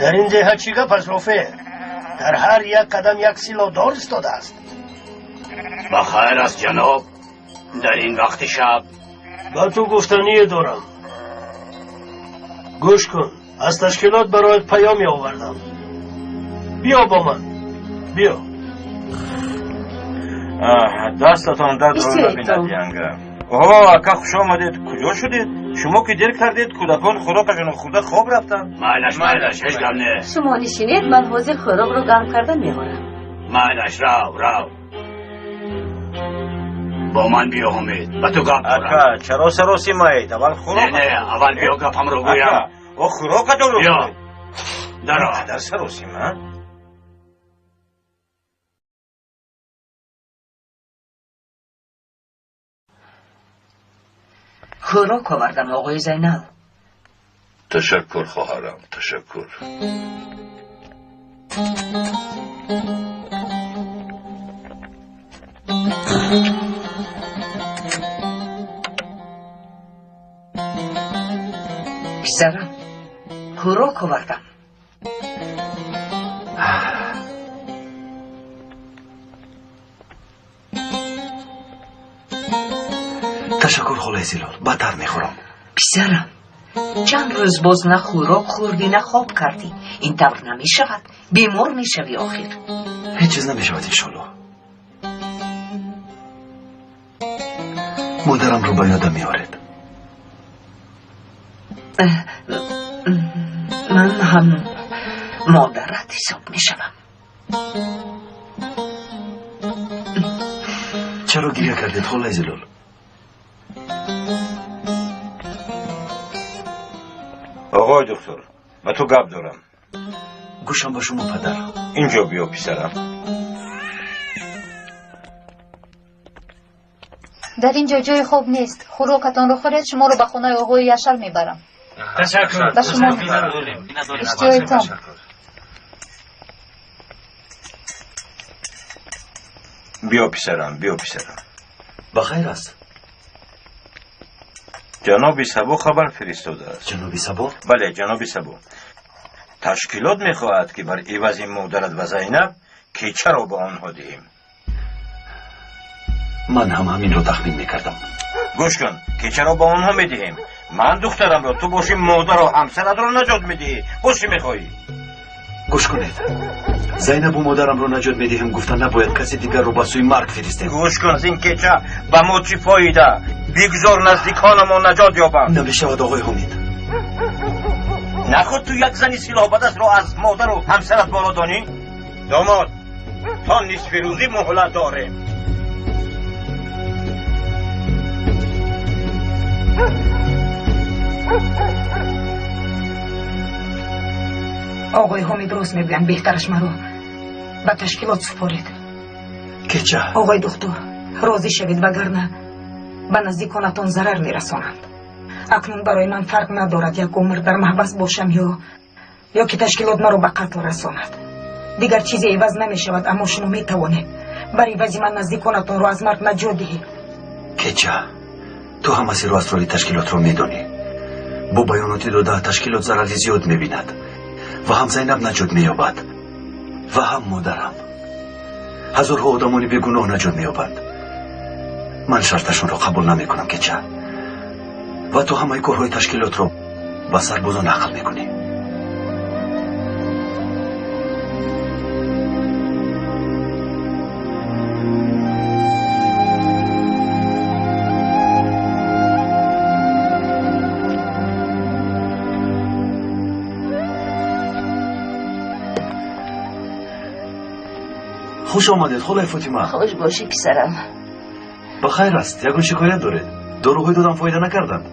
در این ده چی گپ است رفیق؟ در هر یک قدم یک سیلهدار ایستاده است. بخیر است جناب. در این وقت شب با تو گفتنی دارم. گوش کن، از تشکیلات برایت پیامی آوردم. بیا با من، بیا. دستتان درد رو نبیند ینگه. اوه اکا خوش آمدید. کجا شدید؟ شما که دیر کردید کودکان خوراکشون خورده خواب رفتن. مایلش هیچ گم نه. شما نشینید من حاضر خوراک رو گرم کردن میمونم. مایلش رو با من بیا حمید با تو گپ دارم. اکا چرا سروسی مایید؟ اول خوراک نه اول بیا گپم رو گویم. او خوراکتون رو بیا در سروسی من. خوراک آوردم آقای زینال. تشکر خواهرم، تشکر. پسرم خوراک آوردم. تشکر خالای زلال، بدتر میخورم. پسرم چند روز باز نه خوراک خوردی نه خواب کردی. این طور نمی شود، بیمار می شوی آخر. هیچ چیز نمی شود انشالله. مادرم رو به یادم میارد. من هم مادرت حساب می شوم. چرا گریه کردید خالای زلال؟ آقای دکتر با تو گپ دارم. گوشم با شما پدر. اینجا بیا پسرم. در اینجا جای خوب نیست. خوراکتان رو خورید، شما رو به خونه آقای یشل میبرم. تشکر. به شما اشتیایتان. بیا پسرم، بیا پسرم. بخیر است. جناب سبو خبر فرستاده است. جناب سبو؟ بله جناب سبو. تشکیلات میخواهد که بر عوض مادرت و زینب کیچه را به آنها دهیم. من هم همین رو تخمین میکردم. گوش کن، کیچه را به آنها میدهیم. من دخترم را، تو باشی مادر و همسرت را نجات میدهی. باشی میخواهی. گوش کنید، زینب و مادرم رو نجات میدهیم گفتن نباید کسی دیگر رو به سوی مرگ فرستیم. گوش کن، از این کیچه به ما چی فایده؟ بگذار نزدیکان ما نجات یابند. نمیشود آقای حمید. نخود تو یک زنی سلاح بدست رو از مادر و همسرت بالا دانی؟ داماد، تا نصف روزی مهلت داره. آقای حمید روز میگویم بهترش مرا به تشکیلات سپارید. که چه؟ آقای دکتر راضی شوید وگرنه به نزدیکانتان ضرر میرسانند. اکنون برای من فرق ندارد یک عمر در محبس باشم یا که تشکیلات مرا به قتل رساند. دیگر چیزی عوض نمی شود، اما شما می توانید بر عوض من نزدیکانتان را از مرگ نجات دهید. که چه؟ تو هم از اسرار تشکیلات رو میدونی. با بیاناتی داده تشکیلات ضرری زیاد میبیند و هم زینب نجات مییابد و هم مادرم. هزارها آدمانی بیگناه نجات مییابند. من شرطشون رو قبول نمیکنم که چه؟ و تو همه کارهای تشکیلات رو با سربازان نقل میکنی. خوش آمدید خالای فاطمه. خوش باشی پسرم. بخیر است. یکون شکایت داره. داروهای دادم فایده نکردند.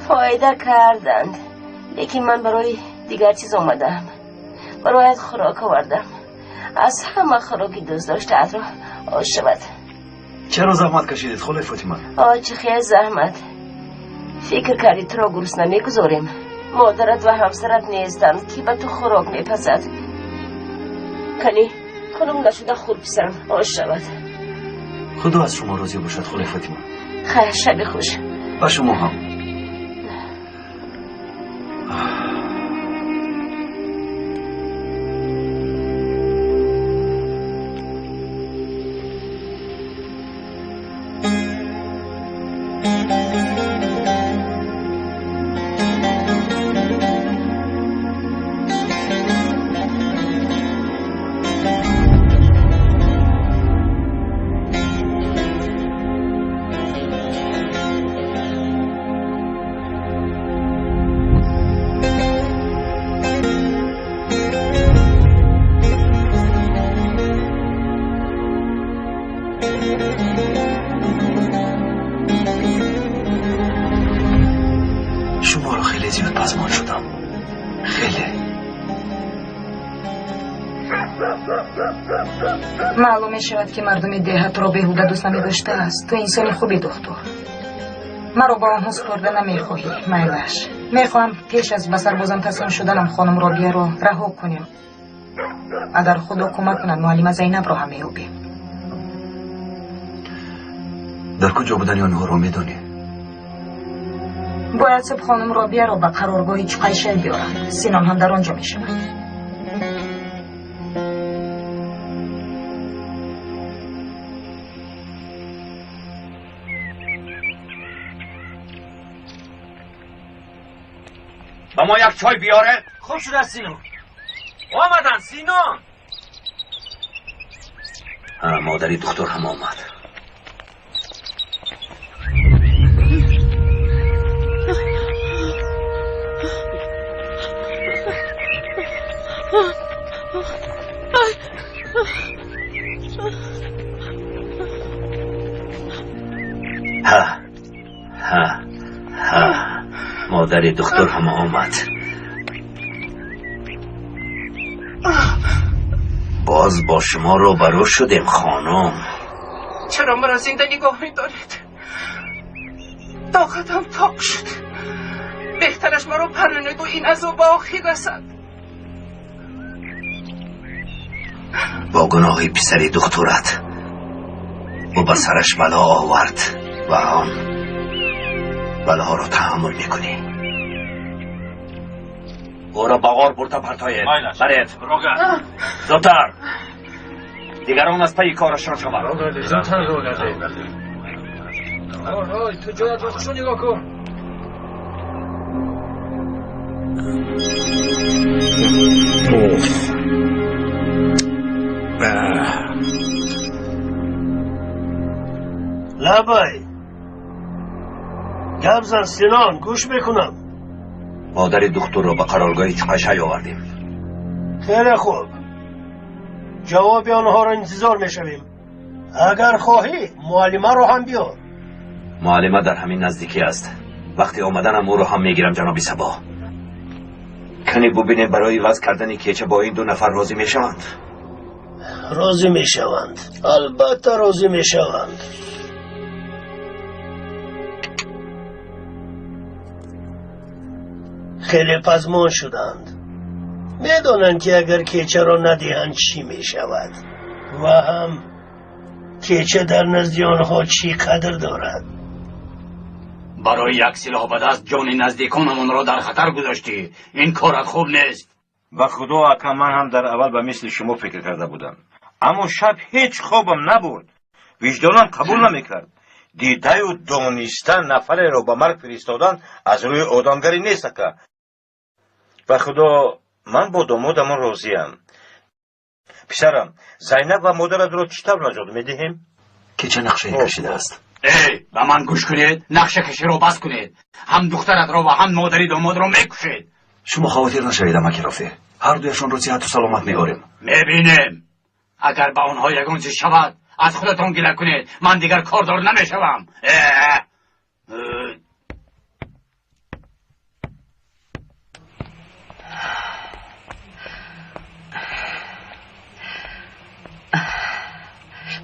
فایده کردند، لیکن من برای دیگر چیز آمدم. برایت خوراک آوردم. از همه خوراکی دوست داشته‌ات را آش شود. چرا زحمت کشیدید خالای فاطمه؟ چه خیلی زحمت. فکر کردی تو را گرسنه نمیگذاریم. مادرت و همسرت نیستند که به تو خوراک میپزد. کنی خانم نشده خور پسرم آش شود. خدا از شما راضی باشد خالای فاطمه. خیلی شب خوش. و شما هم. شما رو خیلی زیاد پزمان شدم. خیلی. معلوم می شود که مردم دهات را بهوده دوست نمی داشته است. تو انسانی خوبی دختر. مرا با آنها سپرده نمی خواهی. میلش می خواهم پیش از بسر بازم تسلیم شدنم خانم را بیار رها کنیم. اگر خدا کمک کند معلم زینب را هم میابیم. کجا بودن آنها را میدانی؟ باید سب خانم رابیه را به قرارگاه چقیشه بیارم. سینان هم در آنجا می شود. با ما یک چای بیاره. خوب شده سینان. آمدن سینان. مادری دکتر هم آمد. مادری دکتر هم آمد. باز با شما روبرو شدیم خانم. چرا مرا زنده نگاه می‌دارید؟ طاقتم تاق شد. بهترش مرا پرونید و این عذاب به آخر رسد. با گناهی پسری دخترت و به سرش بلا آورد و آن بلاها را تحمل میکنی. او را بغار برده پرتاید. برید زودتر. دیگران از پی کارشان شود. زودتر رو گرده. تو جایت وقتشو نگاه کن. لبای گپ زن سینان، گوش بکنم. مادر دکتر را به قرارگاه چقشی آوردیم. خیلی خوب، جواب آنها را انتظار میشویم. اگر خواهی معلمه رو هم بیار. معلمه در همین نزدیکی است. وقتی آمدنم او رو هم میگیرم جناب صبا. کنی ببینیم برای وضع کردن کیچه با این دو نفر راضی میشوند. راضی میشوند، البته راضی میشوند. خیلی پزمان شدند. میدانند که اگر کیچه را ندهند چی میشود و هم کیچه در نزد آنها چی قدر دارد. برای یک سلاح به دست جان نزدیکانمان را در خطر گذاشتی. این کارت خوب نیست. و خدا اکا من هم در اول به مثل شما فکر کرده بودم، اما شب هیچ خوابم نبرد. وجدانم قبول نمیکرد. دیده و دانستن نفر را به مرگ فرستادن از روی آدمگری نیست که. و خدا من با دامادم راضیم. پسرم زینب و مادرت را چطور نجات میدهیم؟ که چه نقشه کشیده است؟ ای به من گوش کنید. نقشه کشی را بس کنید. هم دخترت را و هم مادری داماد را میکشید. شما خواطر نشوید امکی رافی. هر دویشون رو صحت و سلامت میبریم. میبینیم. اگر به آنها یگان چیز شود از خودتان گله کنید. من دیگر کاردار نمیشوم.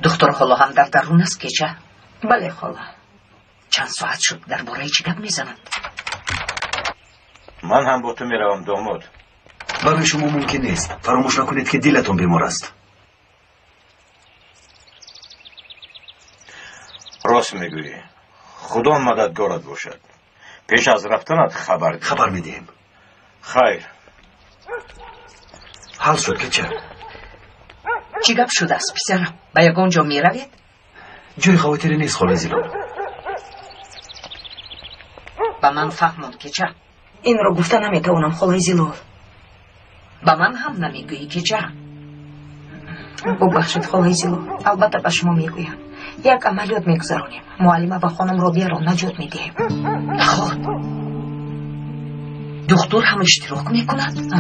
دکتر خالا هم در درون است که چه؟ بله خالا. چند ساعت شد درباره چی گپ میزنند؟ من هم با تو میروم داماد. برای شما ممکن نیست. فراموش نکنید که دلتون بیمار است. راست میگویی. خدا مددگارت باشد. پیش از رفتنت خبر میدیم. خیر. حل شد که چه؟ چی گپ شده است پسرم؟ به یگان جا میروید؟ جای خواطری نیست خاله زیلان. به من فهموند که چه؟ این را گفته نمیتوانم خاله زیلان. به من هم نمیگویی که چه؟ ببخشید خاله زیلان. البته به شما میگویم. یک عملیات میگذرانیم. معلمه و خانم رابیه را نجات میدهیم. خب دکتر هم اشتراک میکند؟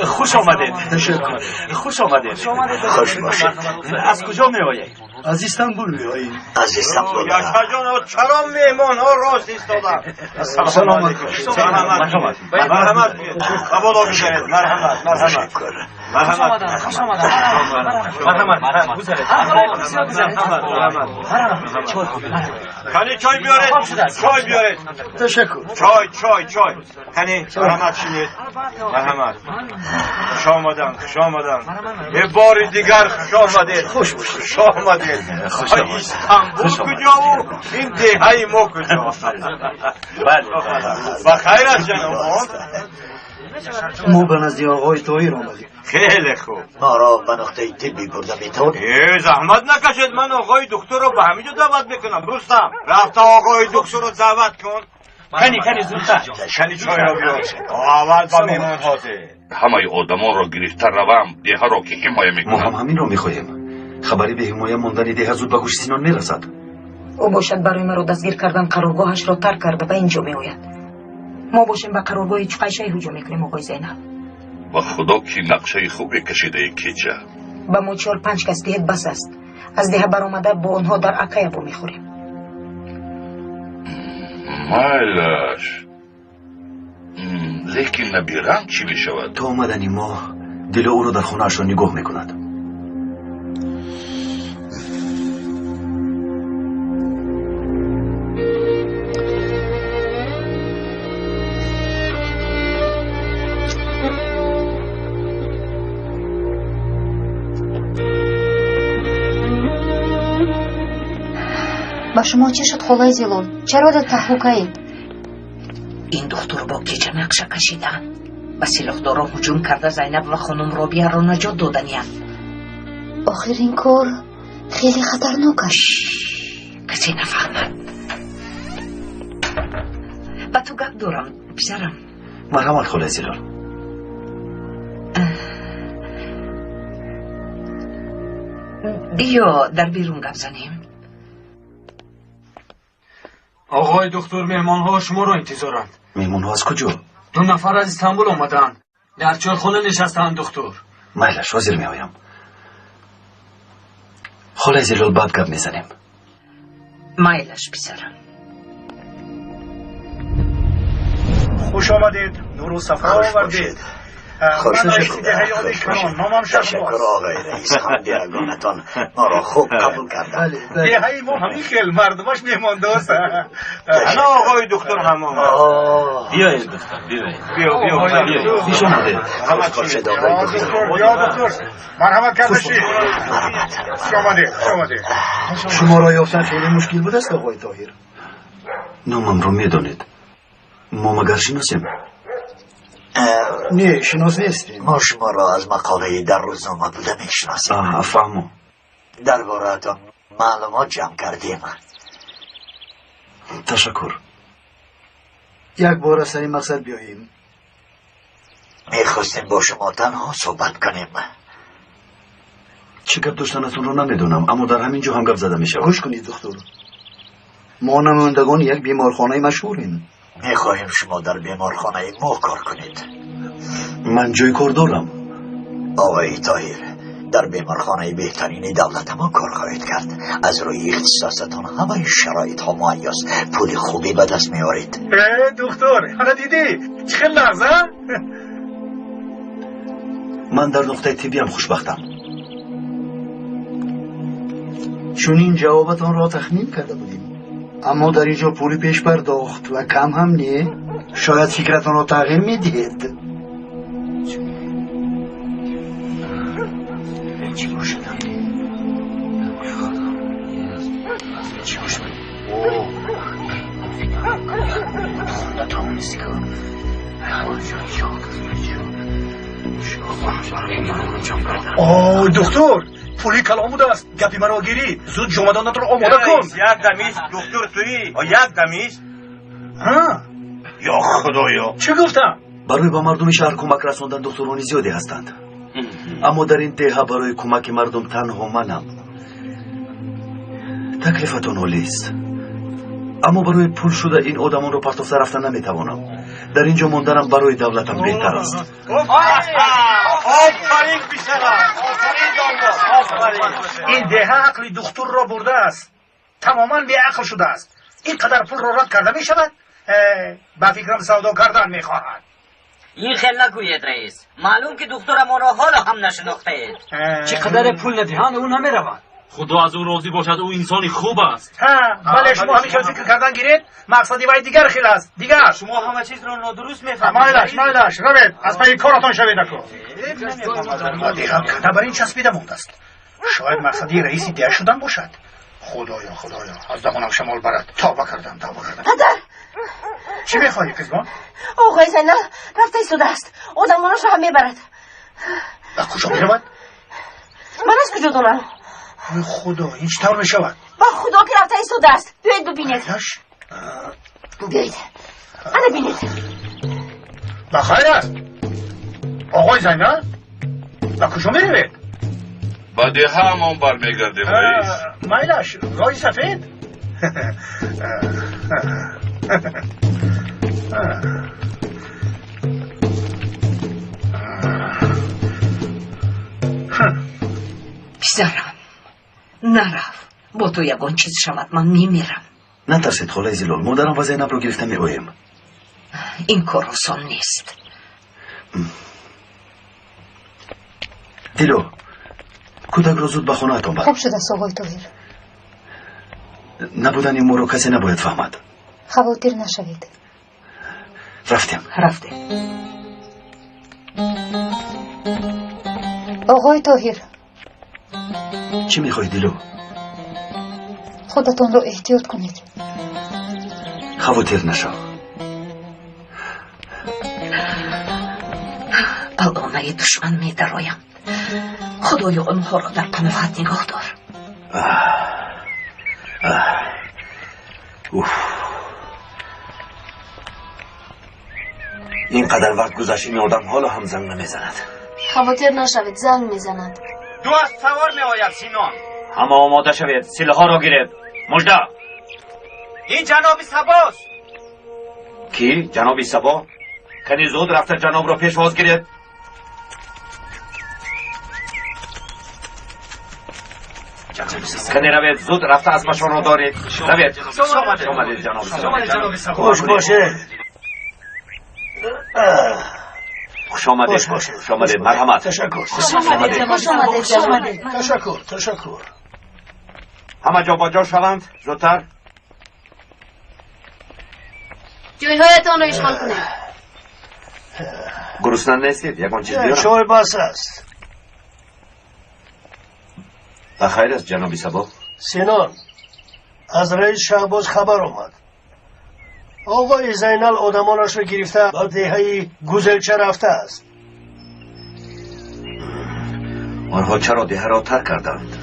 خوش آمدید. خوش آمدید. خوش باشید. از کجا می آیید؟ از استانبول میایی؟ از استانبول. یاشا جان چرا مهمان ها راست ایستادن؟ سلام علیکم. مرحمت قبول بگیرید. مرحمت خوش آمدن. کنی چای بیارید. تشکر. چای کنی مرحمت شنید. مرحمت. خوش آمدن. یه بار دیگر خوش آمدید. استانبول کجا و این دهه ما کجا؟ بخیر از جناب. ما به نزدی آقای طاهر آمدیم. خیلی خوب. ما را به نقطه طبی برده میتونی؟ زحمت نکشید، من آقای دکتر رو به همینجا دعوت میکنم. رستم رفت آقای دکتر رو دعوت کن. کنی زودتر. کنی چای رو بیار. اول با میمون حاضر. همه آدمان را گرفته روم، دیه را که حمایه ما میکنم. هم همین را میخواهیم. خبری به حمایه ماندن دیه زود به گوش سینان میرسد. او باشد برای ما رو دستگیر کردن قرارگاهش را ترک کرده و اینجا میآید. ما باشیم به قرارگاه چقیشه هجوم میکنیم آقای زینب. و خدا که نقشه خوبی کشیده ای کیچه. با ما 4-5 کس دیت بس است. از دیه برآمده با آنها در اکایبو میخوریم. مایلش لیکن نبیرم چی میشود؟ تا آمدنی ما دل او را در خونه اش را نگاه میکند. با شما چه شد خدای زیلون؟ چرا در تحقیقید؟ این دختر با کیچه نقشه کشیدن. با سلاحدارا هجوم کرده زینب و خانم رابیه را نجات دادنیم. آخر این کار خیلی خطرناک است. کسی نفهمد. با تو گپ دارم پسرم. مرحمت خدای زیلون. بیا در بیرون گپ زنیم. آقای دکتر مهمان ها شما رو انتظارند. مهمان ها از کجا؟ 2 نفر از استانبول آمدن. در چایخانه نشستند دکتر. میلش حاضر میآیم. خدای زیلون بعد گپ میزنیم. میلش پسرم. خوش آمدید. نور و صفا آوردید. من رئیس دهه یادی کنان. نامم تشکر آقای رئیس. همدیگانتان ما را خوب قبول کردن. دهه ما میخیل مردمش میهمان دوست. انا آقای دکتر هم آمد. بیایید دکتر بیایید. بیا. پیش آمده. یا دکتر مرحمت کردشی. خوش آمدید. شما را یافتن خیلی مشکل بود است آقای طاهر. نامم را میدانید. ما مگر شناسیم؟ نه شناس نیستیم. ما شما را از مقاله در روزنامه بوده میشناسیم. فهمو. درباره‌تان معلومات جمع کردیم. تشکر. یک بار از این مقصد بیاییم. میخواستیم با شما تنها صحبت کنیم. چه گپ داشتنتون رو نمیدونم، اما در همین جا هم گپ زده میشه. گوش کنید دکتر. ما نمایندگان یک بیمارخانه مشهوریم. میخواهیم شما در بیمارخانه ما کار کنید. من جای کار دارم. آقای طاهر در بیمارخانه بهترین دولت ما کار خواهید کرد. از روی اختصاصتان همه شرایط ها مهیاست. پول خوبی به دست میارید. دکتر حالا دیدی چه لحظه؟ من در نقطه طبی هم خوشبختم. چون این جوابتان را تخمین کرده بودیم، اما در اینجا پولی پیش پرداخت و کم هم نه. شاید فکرتان را تغییر میدید. دکتر پولی کلام بوده است. گپی مرا گیری. زود جمعدانت را آماده کن. یک دمیز دکتر تویی. یک دمیز. یا خدایا. چه گفتم؟ برای با مردم شهر کمک رساندن دکترانی زیادی هستند، اما در این دهه برای کمک مردم تنها منم. تکلیفتون عالی است، اما برای پول شده این آدمان رو پرتافته رفتن نمیتوانم. در اینجا ماندنم برای دولتم بهتر است. آفرین بیشترم. آفرین داماد. این دهه عقل دختر را برده است، تماما بی عقل شده است. اینقدر پول را رد کرده می شود؟ با فکرم سودا کردن می خواهد. این خیلی نگوید رئیس، معلوم که دختر ما را حالا هم نشناخته اید. چقدر پول ندهان او نمی رود. خدا از او راضی باشد، او انسانی خوب است. بله شما همیشه فکر کردن گیرید، مقصدی وای دیگر خیلی است. دیگر شما همه چیز را نادرست میفهمید. مایلش روید از پای کارتان شوید اکو. دیگر کده بر این چسبیده مونده است. شاید مقصدی رئیسی ده شدن باشد. خدایا از دهانم شمال برد. توبه کردم. پدر چی میخواهی قزمان؟ آقای زینال رفته ایستاده است، آدمانش را هم میبرد. به کجا میرود؟ من از کجا دانم؟ خدا این چطور میشود؟ با خدا که رفته ایستاده است، بیایید ببینید. بیایید انا بینید. بخیر است آقای زینال، به کجا میروید؟ به ده همان برمیگردیم رئیس. مایلش رای سفید. پسرم نرف، با تو یگان چیز شود من میمیرم. نترسید خاله زیلال، مادرم و زینب رو گرفته میآیم. این کار آسان نیست. دیلو کودک رو زود به خونه اتون بر. خوب شده است آقای طاهر. نبودن این مورو کسی نباید فهمد. خواطر نشوید. رفتیم. آقای طاهر چی میخوای دیلو؟ خودتان را احتیاط کنید. خواطر نشو. پلگانه دشمن می درایم. خدایا آنها را در پناهت نگاه دار. اینقدر وقت گذشت این آدم حالا هم زنگ نمیزند. خواطر نشوید، زنگ میزند. دو از سوار می آید سینان. همه آماده شوید، سلاح را گیرید. مژده این جناب سباست. کی؟ جناب سبا؟ کنی زود رفته جناب را پیشواز گیرید. کنی روید زود رفته اسبشان را دارید. روید. شامدید جناب سبا. خوش باشه. خوش آمدید. مرحمت. تشکر. همه جا با جا شوند. زودتر. جایهایتان را اشغال کنید. گرسنه نیستید؟ یکان چیز بیارم. چای بس است. بخیر است جنابی سبا. سینان از رئیس شهباز خبر آمد. آقای زینال آدمانش را گرفته با دهه گوزلچه رفته است. آنها چرا ده را ترک کردند؟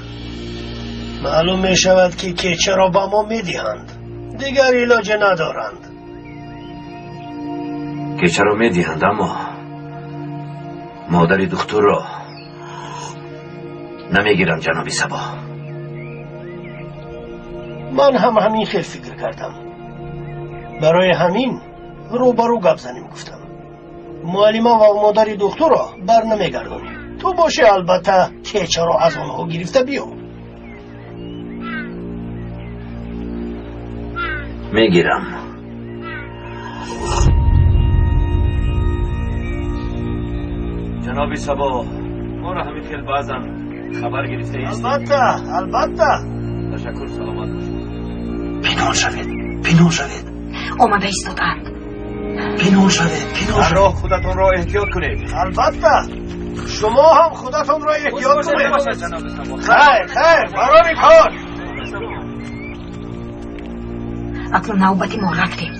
معلوم می شود که چرا با ما می دهند. دیگر علاج ندارند. که چرا می دهند اما مادر دکتر را نمیگیرند جنابی سبا. من هم همین خیلی فکر کردم. برای همین روبرو گپ زنیم گفتم. معلمان و مادر دکتر را بر نمیگردانی. تو باشه البته که چرا از آنها گرفته بیام. میگیرم. جنابی سبا ما را همین خیلی بعضن خبر گرفته ایست. البته. تشکر سلامت باشید. پنهان شوید. آمده ایستادند. پنهان شوید. راه خودتون را احتیاط کنید. البته. شما هم خودتون را احتیاط کنید. خیر برای کار. اکنون نوبتی ما رفتیم.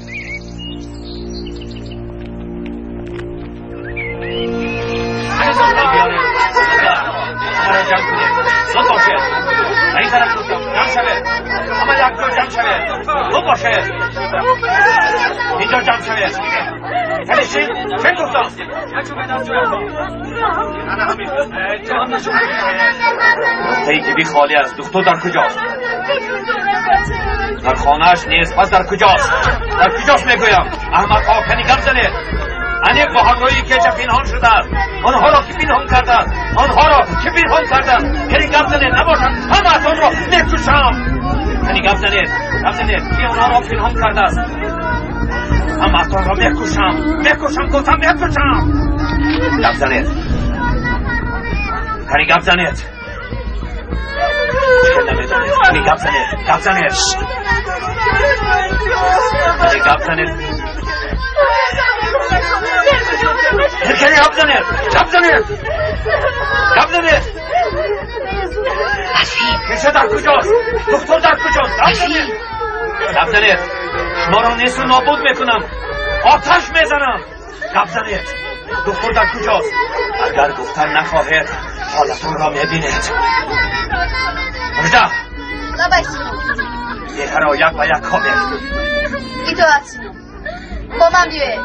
زود باشید. این طرف جمع شوید. همه یک جا جمع شوید. زود باشید. اینجا جمع شوید. تنشید. چه گفتم؟ تیکی خالی است. دکتر در کجاست؟ در خانهش نیست. پس در کجاست؟ در کجاست میگویم؟ احمد ها کنی گم زنید. انیک با همراهی که چه پنهان شدن. آنها را که پنهان کردن. کنی گم زنید نباشد همه اتون رو میکشم. کنی گپ زنید که اونا را پنهان کرده است. همه اتون را میکشم گفتم میکشم. گپ زنید کنی گپ زنید چه نمیدونید کنی گپ زنید کنی گپ زنید کشه در کجاست؟ دکتر در کجاست؟ گپ زنید شما را نیست و نابود میکنم آتش میزنم. گپ زنید دکتر در کجاست؟ اگر گفتن نخواهید حالتون را میبینید. مجده لبای سینو یه را یک و یک کامل ایتوات سینو با من بیوه.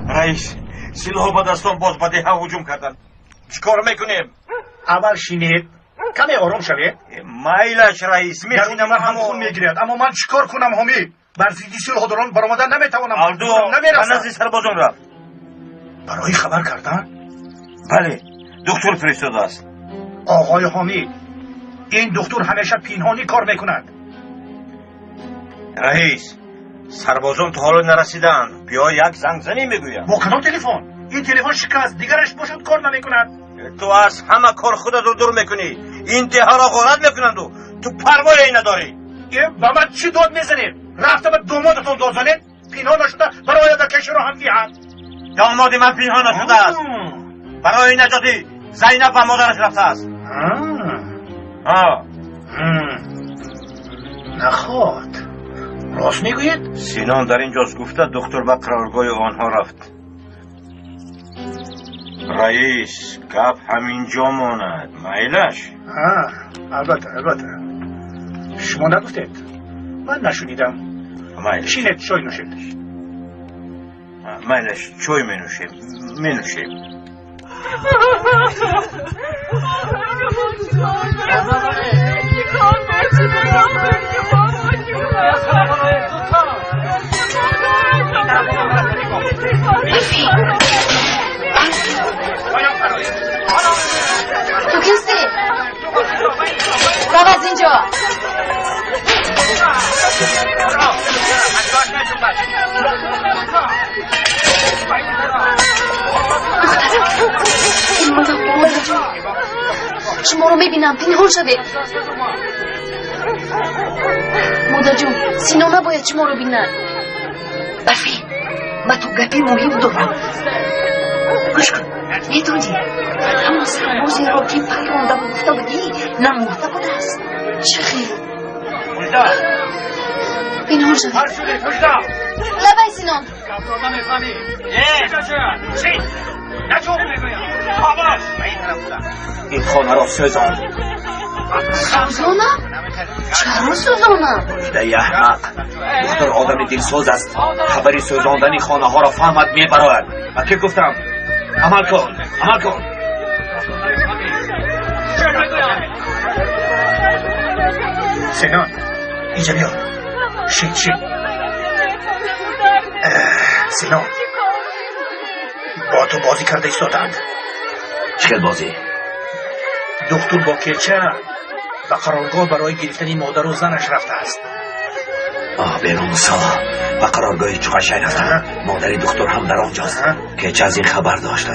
رئیس سلاح با دستان باز به ده هجوم کردن. چیکار میکنیم؟ اول شینید کمی آرام شوید. مایلش رئیس درون من هم خون میگیرد اما من چیکار کنم همی؟ بر ضد سلاح داران برآمدن نمیتوانم. آلدو نزد سربازان رفت. برای خبر کردن؟ بله دکتر فرستاده است. آقای حامید این دکتر همیشه پنهانی کار میکند. رئیس سربازان تا حالا نرسیدن. بیا یک زنگ زنی میگویم. با کدام تلفن؟ این تلفن شکست دیگرش باشد کار نمیکند. تو از همه کار خودت رو دور میکنی. این ده ها را غارت میکنند و تو پروایی نداری. با من چی داد میزنید؟ رفته به دامادتون داد زنید؟ پنهان نشده برای در کشی را هم بیهد. داماد من پنهان نشده است. برای نجاتی زینب و مادرش رفته است. نخواد. راست میگوید؟ سینان در اینجاست گفته دکتر به قرارگاه آنها رفت. رئیس گپ همینجا ماند. میلش؟ البته شما نگفتید من نشنیدم. شینید چای نوشید. میلش چای می نوشیم. تو کسی؟ رام از اینجا. شما رو میبینم پنهان شده. مادر جون سینا نباید شما رو بینن. بفی من تو گپی مهم دارم. گوش کن میدونی همون سربازی را که پرونده و گفته بودی نمورده بوده است. چه خیلی پنهان شده. لبای سینان این خانه را سوزاند. سوزانم؟ چرا سوزانم؟ مجده احمق دختر آدم دلسوز است. خبری سوزاندن خانه ها را فهمد میبراید. من که گفتم عمل کن. سینان اینجا بیا. شید سینان با تو بازی کرده ایستادند. چه بازی؟ دکتر با کلچه و قرارگاه برای گرفتن مادر و زنش رفته است. بناموسا و قرارگاه چه قشنگ رفتن. مادر دکتر هم در آنجاست. کلچه از این خبر داشته.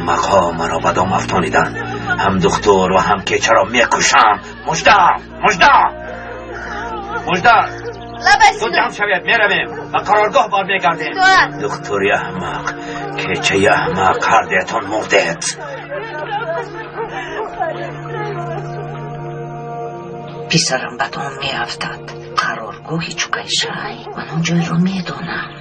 مقها مرا به دام افتانیدن. هم دکتر و هم کلچه را میکشم. مجده تو جمع شوید میرویم و قرارگاه بار میگردیم. دکتری احمق کلچه احمق هر دیتان مردید. پسرم بدان می افتد. قرارگاهی چوکشای من اون جای رو می دانم.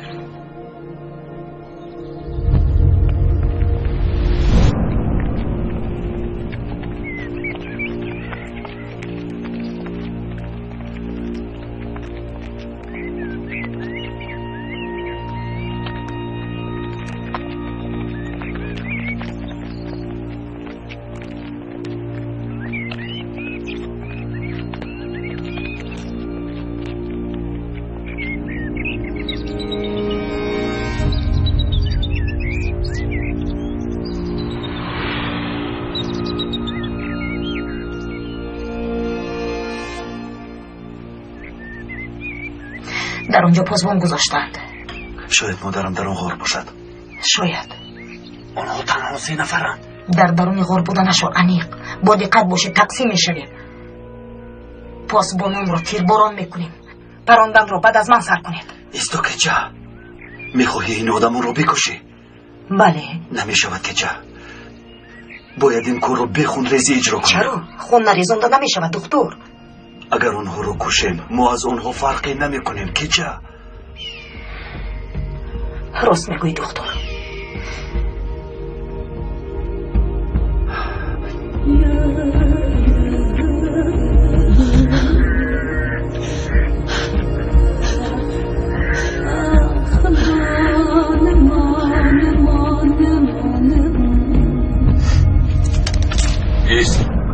آنجا پاسبان گذاشتند. شاید مادرم در اون غار باشد. شاید. آنها تنها 3 نفرند. در درون غار بودنش عمیق. با دقت باشید تقسیم میشویم. پاسبانم را تیرباران میکنیم. پراندن را بعد از من سر کنید. ایستو که چه؟ میخواهی این آدم رو بکشی؟ بله. نمیشود که چه؟ باید این کار رو بخون ریزی اجرا کنیم. چرا؟ خون نریزانده نمیشود دکتر. اگر اونها رو کشیم ما از اونها فرقی نمی کنیم که چه؟ راست میگوی دکتر.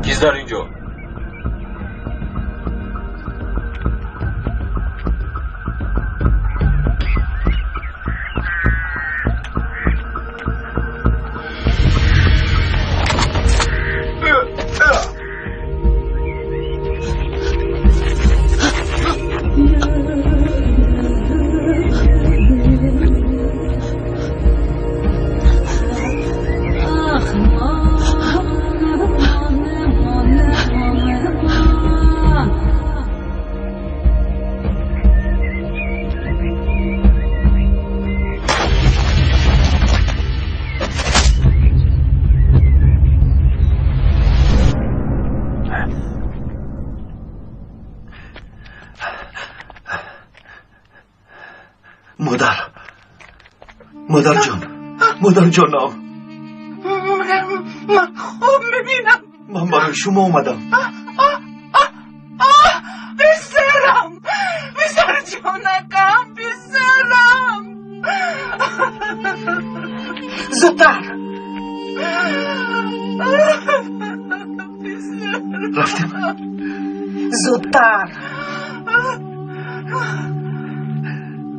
گیز در اینجا. مادر جانم من خوب میبینم. من برای شما اومدم. بسرم بسر جانکم بسرم. زودتر. رفتیم. زودتر.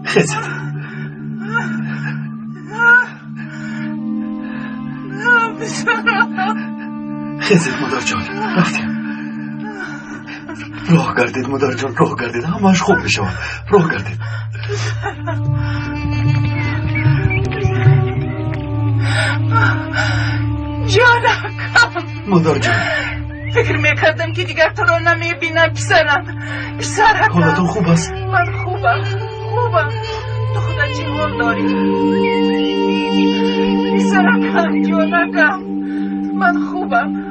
خیزد خیزد مادر جان رفتیم. راه گردید مادر جان راه گردید همه‌اش خوب می شود. راه گردید. جانکم مادر جان فکر میکردم که دیگر تو رو نمیبینم پسرم. حالتون خوب است؟ من خوبم تو خدا چی حال داری؟ پسرم جانکم من خوبم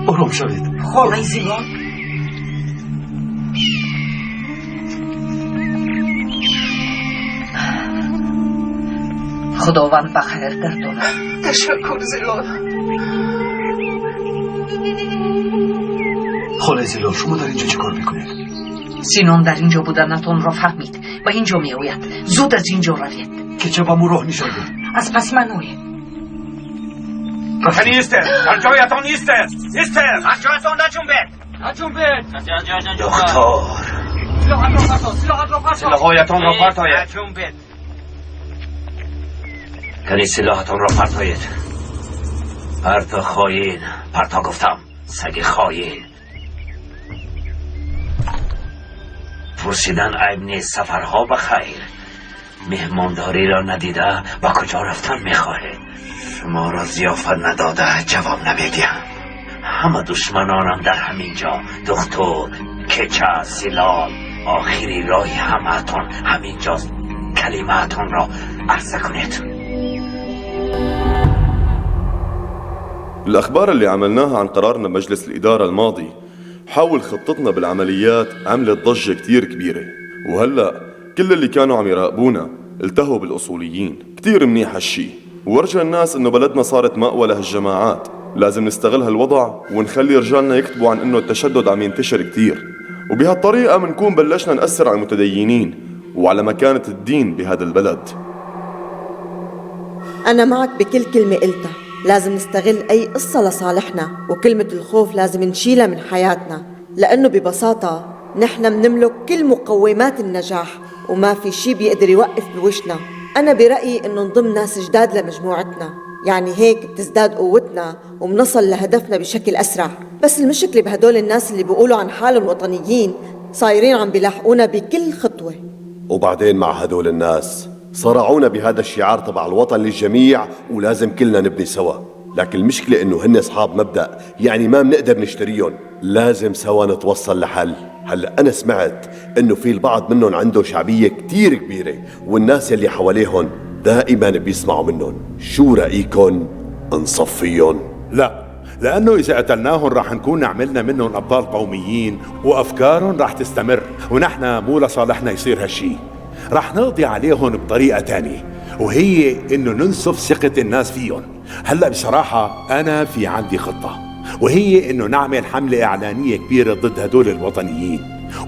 آرام شوید. خاله زیبا خداوند بخیر گرداند. تشکر زیاد. خاله زیلا شما در اینجا چه کار میکنید؟ سینان در اینجا بودنتون را فهمید و اینجا می آید. زود از اینجا روید. که چه با مو راه نشان دهید. از پس من آید. رفتنی ایسته در جایتان ایسته از جایتان نجنبید. دکتر سلاحایتان را پرتاید. کنی سلاحتان را پرتاید. پرتا خاین. پرتا گفتم سگ خاین. پرسیدن عیب نیست. سفرها بخیر. مهمانداری را ندیده و کجا رفتن میخواهید؟ شما را ضیافت نداده جواب نمیدیم. همه دشمنانم در همین جا. دکتر، کچه، سیلال، آخری راهی همه‌تان همین جاست. کلمه‌تان را عرضه کنید. الأخبار اللي عملناها عن قرارنا بمجلس الإدارة الماضي حول خطتنا بالعمليات عملت ضجة كتير كبيرة. وهلأ كل اللي كانوا عم يراقبونا التهوا بالأصوليين. كتير منيح هالشي وورجى الناس إنه بلدنا صارت مأوى لهالجماعات. لازم نستغل هالوضع ونخلي رجالنا يكتبوا عن إنه التشدد عم ينتشر كتير، وبهالطريقة منكون بلشنا نأثر على المتدينين وعلى مكانة الدين بهذا البلد. أنا معك بكل كلمة قلتها. لازم نستغل أي قصة لصالحنا، وكلمة الخوف لازم نشيلها من حياتنا، لأنه ببساطة نحن منملك كل مقومات النجاح وما في شي بيقدر يوقف بوشنا. أنا برأيي إنه نضم ناس جداد لمجموعتنا، يعني هيك بتزداد قوتنا ومنصل لهدفنا بشكل أسرع. بس المشكلة بهدول الناس اللي بيقولوا عن حالهم وطنيين صايرين عم بيلاحقونا بكل خطوة. وبعدين مع هدول الناس صرعونا بهذا الشعار تبع الوطن للجميع ولازم كلنا نبني سوا. لكن المشكلة انه هن اصحاب مبدأ، يعني ما بنقدر نشتريهم، لازم سوا نتوصل لحل. هلا انا سمعت انه في البعض منهم عنده شعبية كتير كبيرة والناس يلي حواليهم دائما بيسمعوا منهم. شو رأيكم نصفيهم؟ لا، لأنه إذا قتلناهم راح نكون عملنا منهم أبطال قوميين وأفكارهم راح تستمر، ونحن مو لصالحنا يصير هالشي. راح نقضي عليهم بطريقة تانية، وهي إنه ننسف ثقة الناس فيهم. هلأ بصراحة أنا في عندي خطة، وهي إنه نعمل حملة إعلانية كبيرة ضد هدول الوطنيين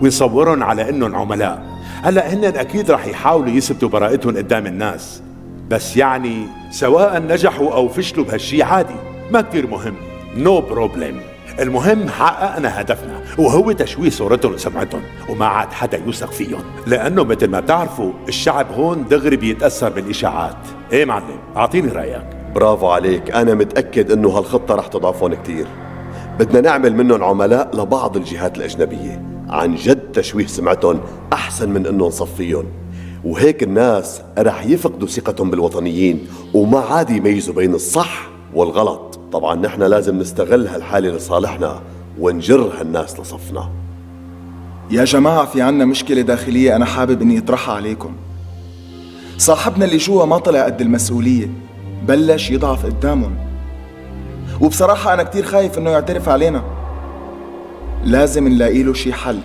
ونصورهم على إنهم عملاء. هلأ هن أكيد راح يحاولوا يثبتوا براءتهم قدام الناس، بس يعني سواء نجحوا أو فشلوا بهالشي عادي، ما كتير مهم. نو بروبليم. المهم حققنا هدفنا، وهو تشويه صورتهم وسمعتهم، وما عاد حدا يوثق فيهم، لأنه مثل ما بتعرفوا الشعب هون دغري بيتأثر بالإشاعات. إيه معلم، أعطيني رأيك. برافو عليك، أنا متأكد إنه هالخطة رح تضعفهم كتير. بدنا نعمل منهم عملاء لبعض الجهات الأجنبية، عن جد تشويه سمعتهم أحسن من إنه نصفيهم، وهيك الناس رح يفقدوا ثقتهم بالوطنيين وما عاد يميزوا بين الصح والغلط. طبعا نحن لازم نستغل هالحالة لصالحنا ونجر هالناس لصفنا. يا جماعة في عنا مشكلة داخلية أنا حابب إني أطرحها عليكم. صاحبنا اللي جوا ما طلع قد المسؤولية، بلش يضعف قدامهم، وبصراحة أنا كتير خايف إنه يعترف علينا. لازم نلاقي له شي حل،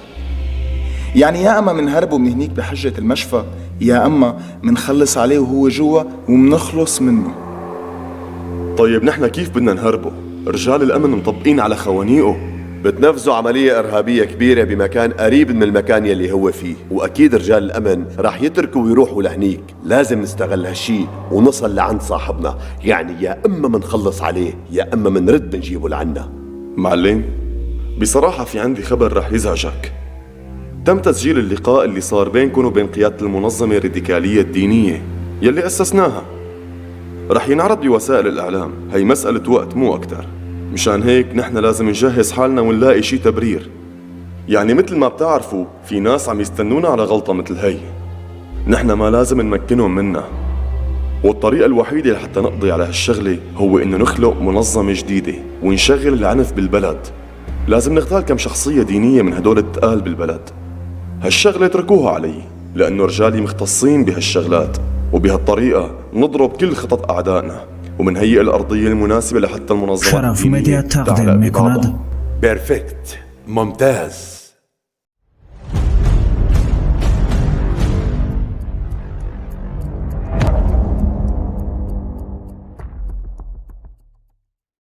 يعني يا أما منهربه من هنيك بحجة المشفى، يا أما منخلص عليه وهو جوا ومنخلص منه. طيب نحن كيف بدنا نهربه؟ رجال الأمن مطبقين على خوانيقه. بتنفذوا عملية إرهابية كبيرة بمكان قريب من المكان يلي هو فيه، وأكيد رجال الأمن راح يتركوا ويروحوا لهنيك. لازم نستغل هالشي ونصل لعند صاحبنا، يعني يا إما منخلص عليه يا إما منرد بنجيبه لعنا. معلم، بصراحة في عندي خبر رح يزعجك. تم تسجيل اللقاء اللي صار بينكم وبين قيادة المنظمة الراديكالية الدينية يلي أسسناها. رح ينعرض بوسائل الإعلام، هي مسألة وقت مو أكتر. مشان هيك نحن لازم نجهز حالنا ونلاقي شي تبرير. يعني مثل ما بتعرفوا في ناس عم يستنونا على غلطة مثل هي، نحن ما لازم نمكنهم منها. والطريقة الوحيدة لحتى نقضي على هالشغلة هو إنه نخلق منظمة جديدة ونشغل العنف بالبلد. لازم نغتال كم شخصية دينية من هدول التقال بالبلد. هالشغلة اتركوها علي، لأنه رجالي مختصين بهالشغلات، وبهالطريقة نضرب كل خطط أعدائنا ومنهيئ الأرضية المناسبة لحتى المنظمات شرف ميديا تقدم میکند. بيرفكت، ممتاز.